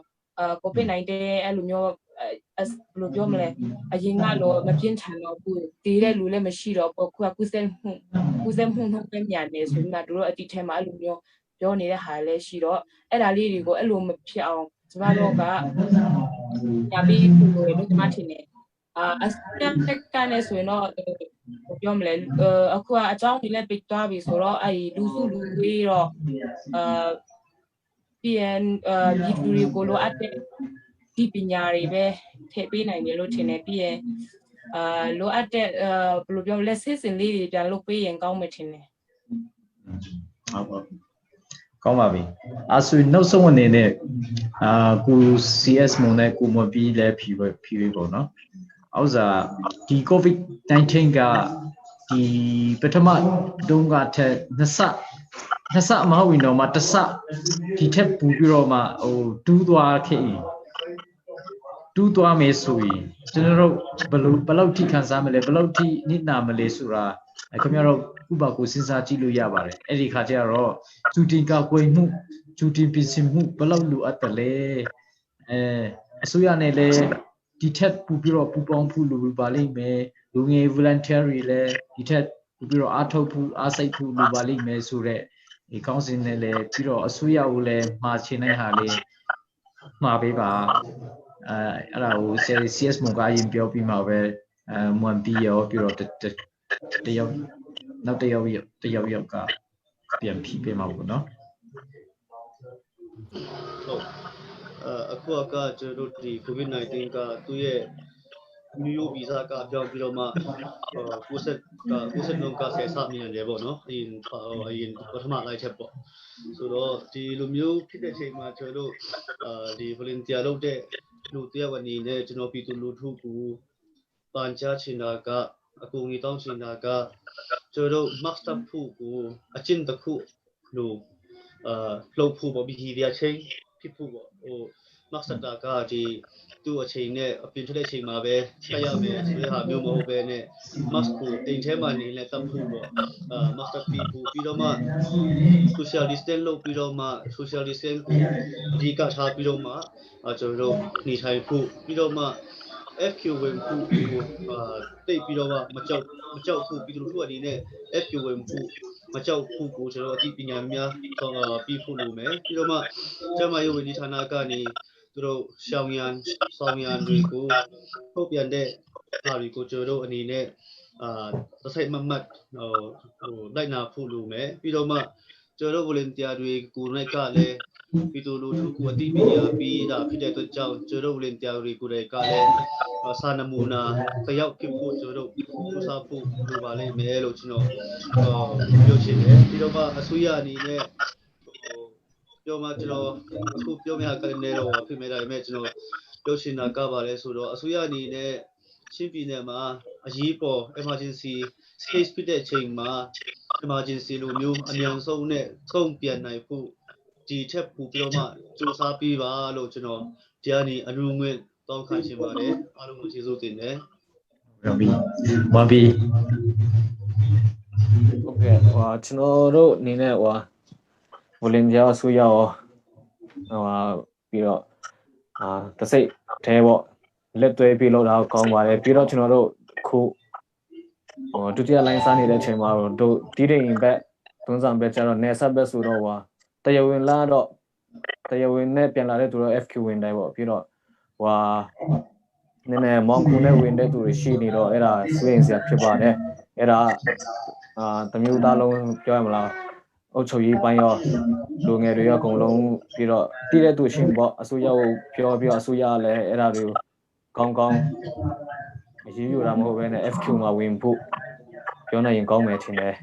COVID-19 အဲ့လိုမျိုးဘယ်လိုပြောမလဲအရင်ကတော့မပြင်းထန်တော့ဘူးတည်တဲ့လူလည်းမရှိတော့ဘူးခုကကုသမှုနှုတ်ပြန်မြန်နေဆိုတော့တို့အတိထဲမှာအဲ့လိုမျိုးပြောနေတဲ့ဟာလည်းရှိတော့အဲ့ဒါလေးတွေကိုအဲ့လိုမဖြစ်အောင်ကျမတို့ကညာပြီးလို့လို့ကျမထင်တယ်အစတက်ကနေဆိုရင်တော့ပြောမလဲအခုကအကြောင်းတွေလည်းပိတ်သွားပြီဆိုတော့အဲ့လူစုလူဝေးတော့ပြန်ဒီလူတွေကိုလိုအပ်တဲ့ ဒီပညာတွေပဲထည့်ပေးနိုင်တယ်လို့ထင်တယ်ပြီးရင်လိုအပ်တဲ့ဘယ်လိုပြောလက်စစ်စင်လေးတွေပြန်လုပ်ပေးရင်ကောင်းမယ်ထင်တယ်ဟုတ်ပါကောင်းပါပြီအဆွေနောက်ဆုံးအနေနဲ့ကို CS မုံနဲ့ကိုမပြီးလဲဖြီးပေါ့နော်ဥစားဒီ COVID-19 ကဒီပထမတုန်းကထက်နှစ်ဆမဟုတ်ဘူးတော့မှတစ်ဆဒီထက်ပူပြီးတော့မှဟိုတူးသွားခဲ့တူးသွားမယ်ဆိုရင်ကျွန်တော်တို့ဘယ်လောက်ထိခံစားမလဲဘယ်လောက်ထိနစ်နာမလဲဆိုတာခင်ဗျားတို့ဥပကိုစဉ်းစားကြည့်လို့ရပါတယ်အဲ့ဒီခါကျတော့ဂျူတင်ကကွယ်မှုဂျူတင်ပြင်ဆင်မှုဘယ်လောက်လိုအပ်တယ်လဲအစိုးရနဲ့လည်းဒီထက်ပူပြီးတော့ပူပေါင်းဖို့လိုပါလိမ့်မယ်လူငယ် volunteer တွေလည်းဒီထက်ပူပြီးတော့အားထုတ်ဖို့အားစိတ်ဖို့လိုပါလိမ့်မယ်ဆိုတော့ဒီကောင်းစင်နဲ့လည်းပြီးတော့အစိုးရကိုလည်းမှာချင်တဲ့ဟာလေးမှာပေးပါအဲ့ဒါကို CS မုံကရင်ပြောပြီးမှပဲမွန်ပြီးရောပြီးတော့တယောက်နောက်တယောက်ကပြန်ဖြီးပေးမှာပေါ့နော်ဟုတ်အခုကကျွန်တော်တို့ဒီ COVID-19 ကသူ့ရဲ့မျိုးဗီဇကပြောင်းပြီးတော့မှကိုဆက်လုံးကဆက်စမြင်တယ်ပေါ့နော်အရင်ပထမလိုက်ချက်ပေါ့ဆိုတော့ဒီလိုမျိုးဖြစ်တဲ့အချိန်မှာကျွန်တော်တို့ဒီ volunteer လုပ်တဲ့လူတယောက်အနေနဲ့ကျွန်တော်ပြည်သူလူထုကိုပန်ကြားချင်တာကအကူအညီတောင်းချင်တာကကျွန်တော်တို့ master ဖို့ကိုအကျဉ်းတစ်ခုလို့လှုပ်ဖို့ပေါ့ behavior change ဖြစ်ဖို့ပေါ့ဟို master ကဒီသူ့အချိန်နဲ့အပြင်ထွက်တဲ့အချိန်မှာပဲဆက်ရမယ်ဆိုတဲ့ဟာမျိုးမဟုတ်ပဲနဲ့ mask ကိုအိမ်ထဲမှာနေလဲတပ်ဖို့ပေါ့master ပြီးတော့မှ social distance လုပ်ပြီးတော့မှ social distance ကိုအဓိကထားပြီးတော့မှကျွန်တော်တို့နေထိုင်ဖို့ပြီးတော့မှ FQ ဝင်ဖို့ကိုတိတ်ပြီးတော့မှမကြောက်ဖို့ပြီးလို့သူအနေနဲ့ FQ ဝင်ဖို့မကြောက်ဖို့ကိုကျွန်တော်အသိပညာများပြီးဖို့လိုမယ်ပြီးတော့မှကျမရဲ့ဝန်ကြီးဌာနကနေသူတို့ဆောင်ရန်တွေကိုထုတ်ပြန်တဲ့ဟာတွေကိုကျွန်တော်အနေနဲ့သစိတ်မတ်လိုက်နာဖို့လိုမယ်ပြီးတော့မှကျွန်တော် volunteer တွေကိုလည်းကလည်းပြည်သူလူထုကိုအသိပညာပေးတာဖြစ်တဲ့အတွက်ကြောင့်ကျွန်တော် volunteer တွေကိုလည်းကလည်းစာနမူနာတယောက်ဖြစ်ဖို့ကျွန်တော်စူးစမ်းဖို့လိုပါလိမ့်မယ်လို့ကျွန်တော်ပြောချင်တယ်ပြီးတော့မှအစိုးရအနေနဲ့ပြောမှကျွန်တော်အခုပြောမြကလည်းနေတော့ဖြစ်မဲ့ဒါပေမဲ့ကျွန်တော်ပြောချင်တာကပါလဲဆိုတော့အစိုးရအနေနဲ့ချင်းပြည်နယ်မှာအရေးပေါ် emergency case ဖြစ်တဲ့အချိန်မှာ emergency လိုမျိုးအမြန်ဆုံးနဲ့သုံးပြန်နိုင်ဖို့ဒီထက်ပိုပြီးတော့မှစူးစမ်းပေးပါလို့ကျွန်တော်ဒီကနေ့အနုငွေတောင်းခံချင်ပါတယ်အားလုံးကိုကျေးဇူးတင်တယ်ဟုတ်ပြီဝမ်ဘီโอเคကျွန်တော်တို့အနေနဲ့volunteer ဆိုရအောင်ပြီးတော့တစိတ်အဲပေါ့လက်သွဲပြီးလောက်တာကောင်းပါတယ်ပြီးတော့ကျွန်တော်တို့ခုဒုတိယ line စားနေတဲ့အချိန်မှာတို့တီးတိမ်ဘက်သွန်းဆောင်ဘက်ကျတော့နေဆက်ဘက်ဆိုတော့တရားဝင်လာတော့တရားဝင်နဲ့ပြန်လာတဲ့သူတော့ FQ ဝင်တိုင်းပေါ့ပြီးတော့နည်းနည်းမောင်ခုနဲ့ဝင်တဲ့သူတွေရှိနေတော့အဲ့ဒါဆွေးရင်စရာဖြစ်ပါတယ်အဲ့ဒါတမျိုးသားလုံးပြောရမလားအုပ်ချုပ်ရေးပိုင်းရောလူငယ်တွေရောအကုန်လုံးပြီးတော့တည်တဲ့သူရှင်ပေါ့အစိုးရကိုပြောပြီးတော့အစိုးရလည်းအဲ့ဒါတွေကိုကောင်းအရေးယူတာမဟုတ်ဘဲနဲ့ FQ မှာဝင်ဖို့ပြောနိုင်ရင်ကောင်းမယ်ထင်တယ်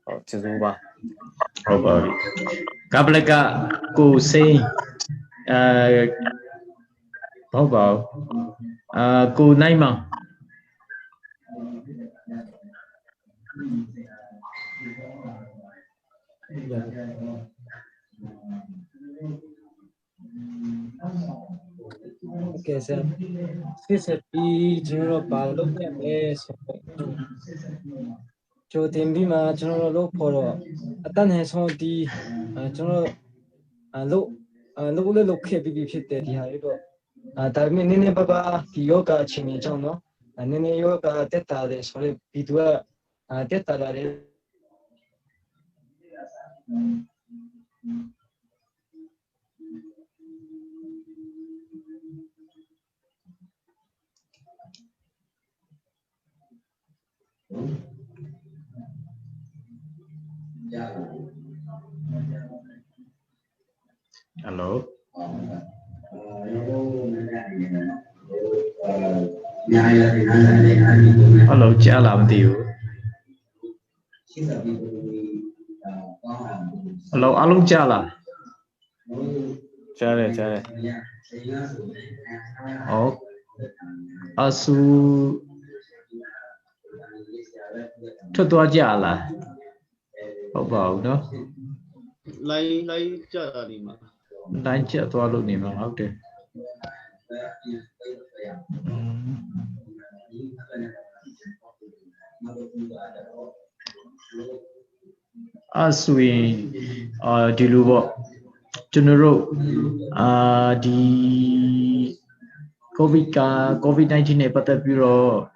ဟုတ်ကျေးဇူးပါဟုတ်ပါပြီကပလကကိုစိန်ဟုတ်ပါကိုနိုင်မောင်ကဲဆက်ပြီးကျွန်တော်ပါလို့ရမယ်ဆိုတော့ကြိုတင်ပြီးမှကျွန်တော်လုပ်ဖို့တော့အတန်းနဲ့ဆုံးဒီကျွန်တော်လုပ်ခဲ့ပြီးဖြစ်တဲ့ဒီဟာလေးတော့ဒါပေမဲ့နည်းနည်းပါးပါးဒီယောဂအချိန်ကြီးကြောင့်နော်နည်းနည်းယောဂတက်တာတယ်ဆိုတော့ဒီသူကတက်တာတယ်Hello Hello, cha làm điều. Hello, alo cha là. Cha đây. Asu cho tôi cha là. Bảo đó. Lấy cha là gì mà? Lấy cha tôi luôn gì mà ok. Asui di luar general di COVID-19 này bắt đầu biro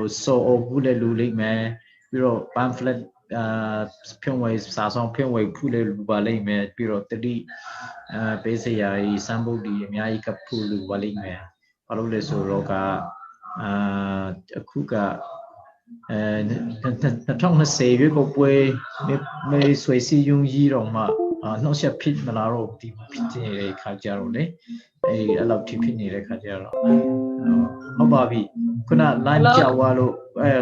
so opule lulik me biro pamphlet phiên ngoài xã song phiên ngoài phule lupa lấy me biro tadi base ya sambo di mai kap phulu walik me kalau le so roka aku ka trong nó xây với một quê mấy suy si dung gì rồi mà nó sẽ fit mà là rồi thì fit này khai ra rồi đấy ấy là thì fit này khai ra rồi không bao vì cứ na lan chào qua luôn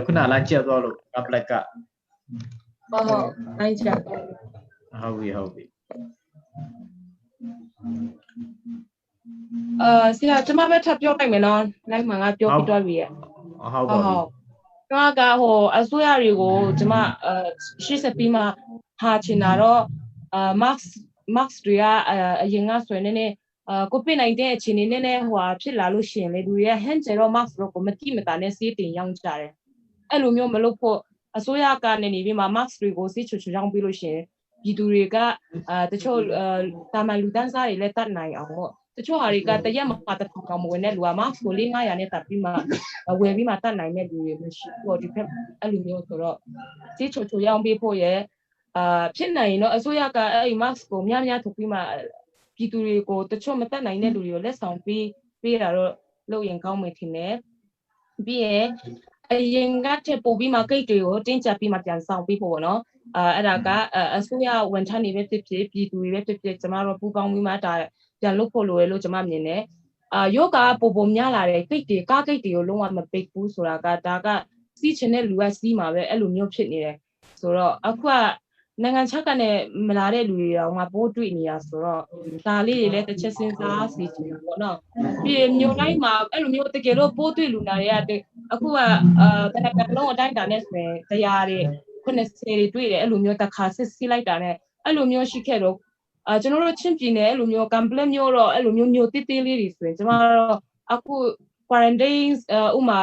cứ na lan chào qua luôn gặp lại cả lan chào how we xin chào má bé thắp cho anh mình non lại mà ngáp cho cái gì how cái hồ Australia chúng mà chỉ sẽ bị mà hà chỉ nào Max rồi những cái số này COVID-19 chỉ nên này hoa chỉ là lúc xin lấy đuôi hiện giờ Max rồi cũng mất tiền mà ta nên xí tiền yang trả đấy anh lúc mà lúc po Australia cái này vì mà Max rồi cũng xí chút chút yang bị lúc xin bị đuôi cáiแต่ช่วงตามมาลูดันซ่าเลยตัดไหนเอาแต่ช่วงอะไรก็แต่ยังมาตัดของเราเนี่ยรู้ว่ามาสกุลง่ายเนี่ยตัดพี่มาเวทีมาตัดไหนเนี่ยดูมันชิวดีเพิ่มอารมณ์เนี่ยตัวเราที่ช่วยยังไปพอเยเช่นไหนเนาะส่วนใหญ่ก็ไอ้มาสกุลเนี่ยถูกพี่มาพี่ดูก็แต่ช่วงมาตัดไหนเนี่ยดูเลยสองปีเรายังเข้าไม่ถึงเนี่ยพี่ยังก็จะปูพี่มาใกล้ตัวจริงจะพี่มาจันทร์สองปีพอเนาะအဲ့ဒါကအစိုးရဝန်ထမ်းတွေပဲဖြစ်ဖြစ်ပြည်သူတွေပဲဖြစ်ဖြစ်ကျမတို့ပူပေါင်းပြီးမှဒါပြန်လုပ်ဖို့လိုရလို့ကျမမြင်တယ်ယောဂပုံများလာတဲ့ကိတ်တွေကားကိတ်တွေကိုလုံးဝမပိတ်ဘူးဆိုတာကဒါကစီးချင်တဲ့လူကစီးမှာပဲအဲ့လိုမျိုးဖြစ်နေတယ်ဆိုတော့အခုကနိုင်ငံခြားကနေမလာတဲ့လူတွေတော့ငါပိုးတွေ့နေရဆိုတော့ဒါလေးတွေလည်းတစ်ချက်စဉ်းစားစီချင်တာပေါ့နော်ပြီးမြို့တိုင်းမှာအဲ့လိုမျိုးတကယ်လို့ပိုးတွေ့လူနာတွေကအခုကတနက်လုံးအတိုင်းတာနဲ့ဆိုရင်တရားတွေခုနစေတွေတွေ့တယ်အဲ့လိုမျိုးတစ်ခါစစ်စီးလိုက်တာနဲ့အဲ့လိုမျိုးရှိခဲ့တော့ကျွန်တော်တို့ချင်းပြည်နယ်အဲ့လိုမျိုးကမ်ပလက်မျိုးတော့အဲ့လိုမျိုးတိတိလေးတွေဆိုရင်ကျွန်တော်တို့အခု quarantine ဥမာ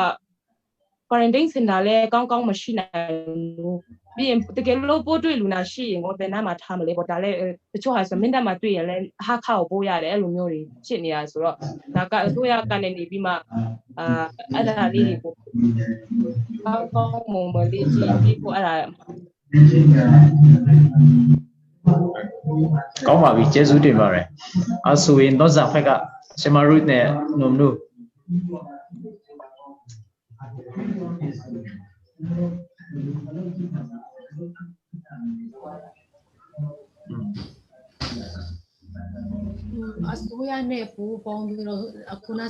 quarantine စင်တာလဲကောင်းကောင်းမရှိနိုင်ဘူးပြီးရင်တကယ်လို့ပိုးတွေ့လူနာရှိရင်ကိုဘယ်နားမှာထားမလဲပေါ့ဒါလဲတချို့ဟာဆိုမင်းတပ်မှာတွေ့ရင်လဲဟာခါကိုပိုးရတယ်အဲ့လိုမျိုးတွေဖြစ်နေတာဆိုတော့ဒါကအစိုးရကနေနေပြီးမှအဲ့ဒါလေးတွေကိုကောင်းမွန်မလေးကြည့်ပြီးပေါ့အဲ့ဒါကောင်းပါပြီကျေးဇူးတင်ပါတယ်ဆိုရင်တော့ဇာဖက်ကဆမရုနဲ့နုံနုအစိုးရနဲ့ပူးပေါင်းပြီးတော့အခုန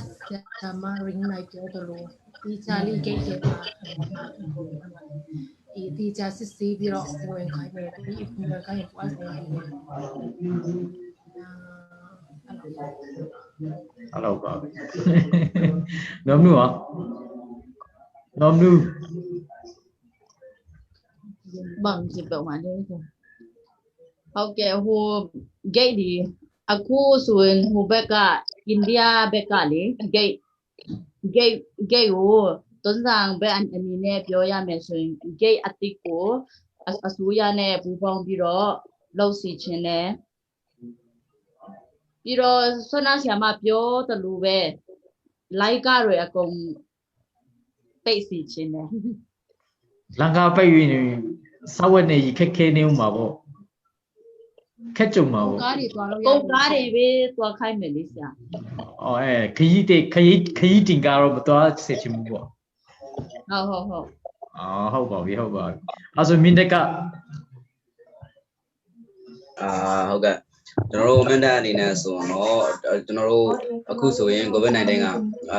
ဆာမရင်းလိုက်ပြောတယ်လို့ဒီချာလီဂိတ်တဲ့ဒီချာစစ်စီးပြီးတော့ဝင်ခိုင်းတယ်ဒီဝင်ခိုင်းပွားနေတယ်အဲ့လိုပါပဲနုံနုရောနုံနုbằng gì bảo mà đây rồi học cái hồ gate đi aku suin hồ beka India beka đi gate hồ tuần sang bé anh nè biểu ya mẹ suin gate atiku asuya nè bu bong biro lâu xí chen nè biro sona siama biểu từ lu bé lại cả rồi akong tây xí chen nè lăng cao bay vì sau này khét khê nêu mà bộ khét chung mà bộ câu cá thì về tua khai mình đi xem khi tình cảm rồi tua sẽ chìm bộ hậu bảo rồi mình đây cả ok ကျွန်တော်တို့မန်တက်အနေနဲ့ဆိုတော့ကျွန်တော်တို့အခုဆိုရင် COVID-19 က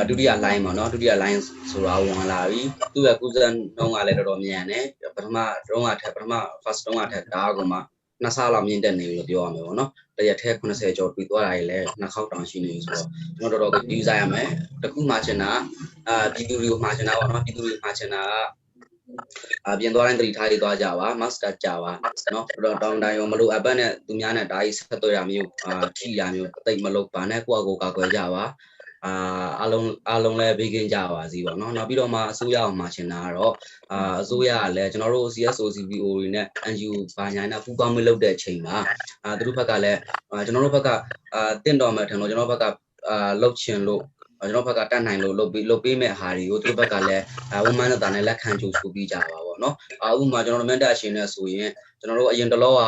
ဒုတိယ line ပေါ့နော်ဒုတိယ line ဆိုတာဝင်လာပြီသူ့ရဲ့ကူးစက်နှုန်းကလည်းတော်တော်မြန်တယ်ပထမတုန်းကထက်ပထမ first တုန်းကထက်ဒါကမှနှစ်ဆလောက်မြင့်တက်နေပြီလို့ပြောရမယ်ပေါ့နော်တရက်ထဲ80ကျော်ပြီးသွားတာလည်းနှစ်ခေါက်တောင်ရှိနေပြီဆိုတော့ကျွန်တော်တော်တော်ကြီးစားရမယ်တခုမှချင်တာပြည်သူတွေကိုမှချင်တာပေါ့နော်ပြည်သူတွေမှချင်တာကပြင်သွားတိုင်းတတိထားရေးသွားကြပါ master ကြပါနော်တောင်းတရောမလို့အပတ်နဲ့သူများနဲ့ဒါကြီးဆက်သွယ်ရမျိုးထိရမျိုးတိတ်မလုပ်ပါနဲ့ကိုယ့်အကိုကာကွယ်ကြပါအားလုံးလည်းဘေးကင်းကြပါစီပေါ့နော်နောက်ပြီးတော့မှအစိုးရအောင်မှာချင်တာကတော့အစိုးရကလည်းကျွန်တော်တို့ CSO CPO တွေနဲ့ NGO ဘာညာနဲ့ပူးပေါင်းမလုပ်တဲ့အချိန်မှာသူတို့ဘက်ကလည်းကျွန်တော်တို့ဘက်ကတင့်တော်မဲ့ထင်လို့ကျွန်တော်ဘက်ကလှုပ်ချင်လို့ကျွန်တော်ဘက်ကတတ်နိုင်လို့လုပ်ပေးမဲ့ဟာတွေကိုသူတို့ဘက်ကလည်းဝမန်းတာနဲ့လက်ခံကြိုးဆိုပြီးကြပါပေါ့နော်ဥပမာကျွန်တော်တို့မန်တက်ရှင်နဲ့ဆိုရင်ကျွန်တော်တို့အရင်တလောက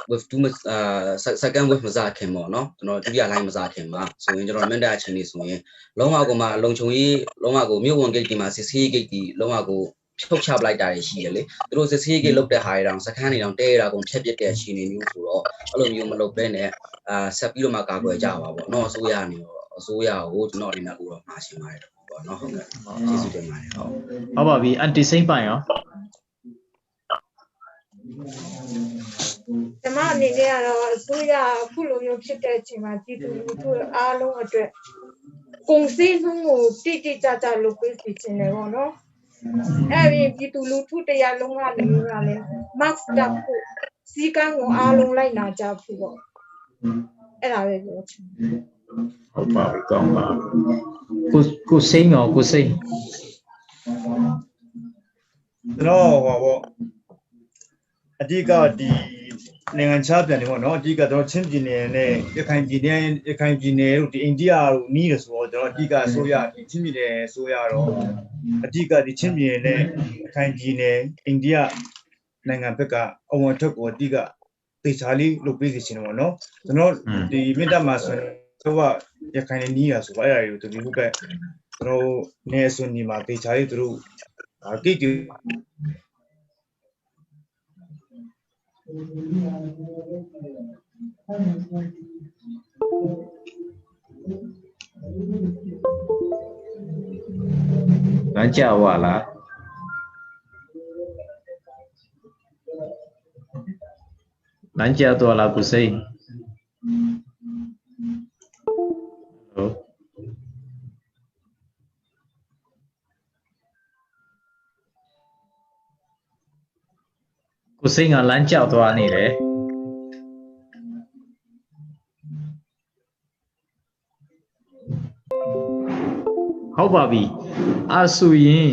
with too much second wave မစားခင်ပေါ့နော်ကျွန်တော်ဒုတိယ line မစားခင်မှာဆိုရင်ကျွန်တော်မန်တက်အချိန်လေးဆိုရင်လုံးဝကိုမှလုံချုံကြီးလုံးဝကိုမြို့ဝင် gate ဒီမှာစစ်ဆေး gate ဒီလုံးဝကိုဖြုတ်ချပလိုက်တာရှိရလေသူတို့စစ်ဆေး gate လုတ်တဲ့ဟာတွေတောင်စခန်းတွေတောင်တဲရတာကုန်ဖြတ်ပစ်တဲ့အခြေအနေမျိုးဆိုတော့အဲ့လိုမျိုးမလုပ်ဘဲနဲ့ဆက်ပြီးတော့မှကာကွယ်ကြပါပေါ့နော်အစိုးရနေတော့အစိုးရကိုကျွန်တော်အနေနဲ့ကိုတော့မှာရှင်းပါတယ်ပေါ့နော်ဟုတ်ကဲ့ကျေးဇူးတင်ပါတယ်ဟုတ်ပါပြီအန်တီစိမ့်ပိုင်ရောကျမအနေနဲ့ကတော့အစိုးရအခုလိုမျိုးဖြစ်တဲ့အချိန်မှာပြည်သူလူထုအားလုံးအတွက်ကုန်စည်နှုန်းကိုတိတိကျကျလုပ်ပေးစီခြင်းတယ်ပေါ့နော်အဲ့ဒီပြည်သူလူထုတရားလုံးကနေကလည်း mask တပ်ဖို့စီကံကိုအားလုံးလိုက်နာကြဖို့ပေါ့အဲ့ဒါပဲပြောချင်ဟုတ်ပါပြီကောင်းပါကိုစိမ့်ရောကိုစိမ့်ကျွန်တော်ဟောပေါ့အဓိကဒီနိုင်ငံခြားပြန်နေပေါ့နော်အဓိကကျွန်တော်ချင်းပြည်နယ်နဲ့ရခိုင်ပြည်နယ်တို့ဒီအိန္ဒိယတို့နီးတယ်ဆိုတော့ကျွန်တော်အဓိကအစိုးရဒီချင်းပြည်နယ်အစိုးရတော့အဓိကဒီချင်းပြည်နယ်နဲ့ရခိုင်ပြည်နယ်အိန္ဒိယနိုင်ငံဘက်ကအဝန်ထုတ်ကိုအဓိကတေချာလေးလုပ်ပေးစီချင်တယ်ပေါ့နော်ကျွန်တော်ဒီမိတ္တမှာဆိုတော့ရခိုင်နဲ့နီးရဆိုတော့အဲ့ဒါတွေကိုဒီဘက်ကျွန်တော်နေအစွန်ဒီမှာတေချာလေးသူတို့ဂိတ်တွေလမ်းကြဝလားလမ်းကြတော့လားကိုစိမ့်ဟုတ်ကိုစိမ့်ကလမ်းကြောက်သွားနေတယ်ဟုတ်ပါပြီအဲ့ဆိုရင်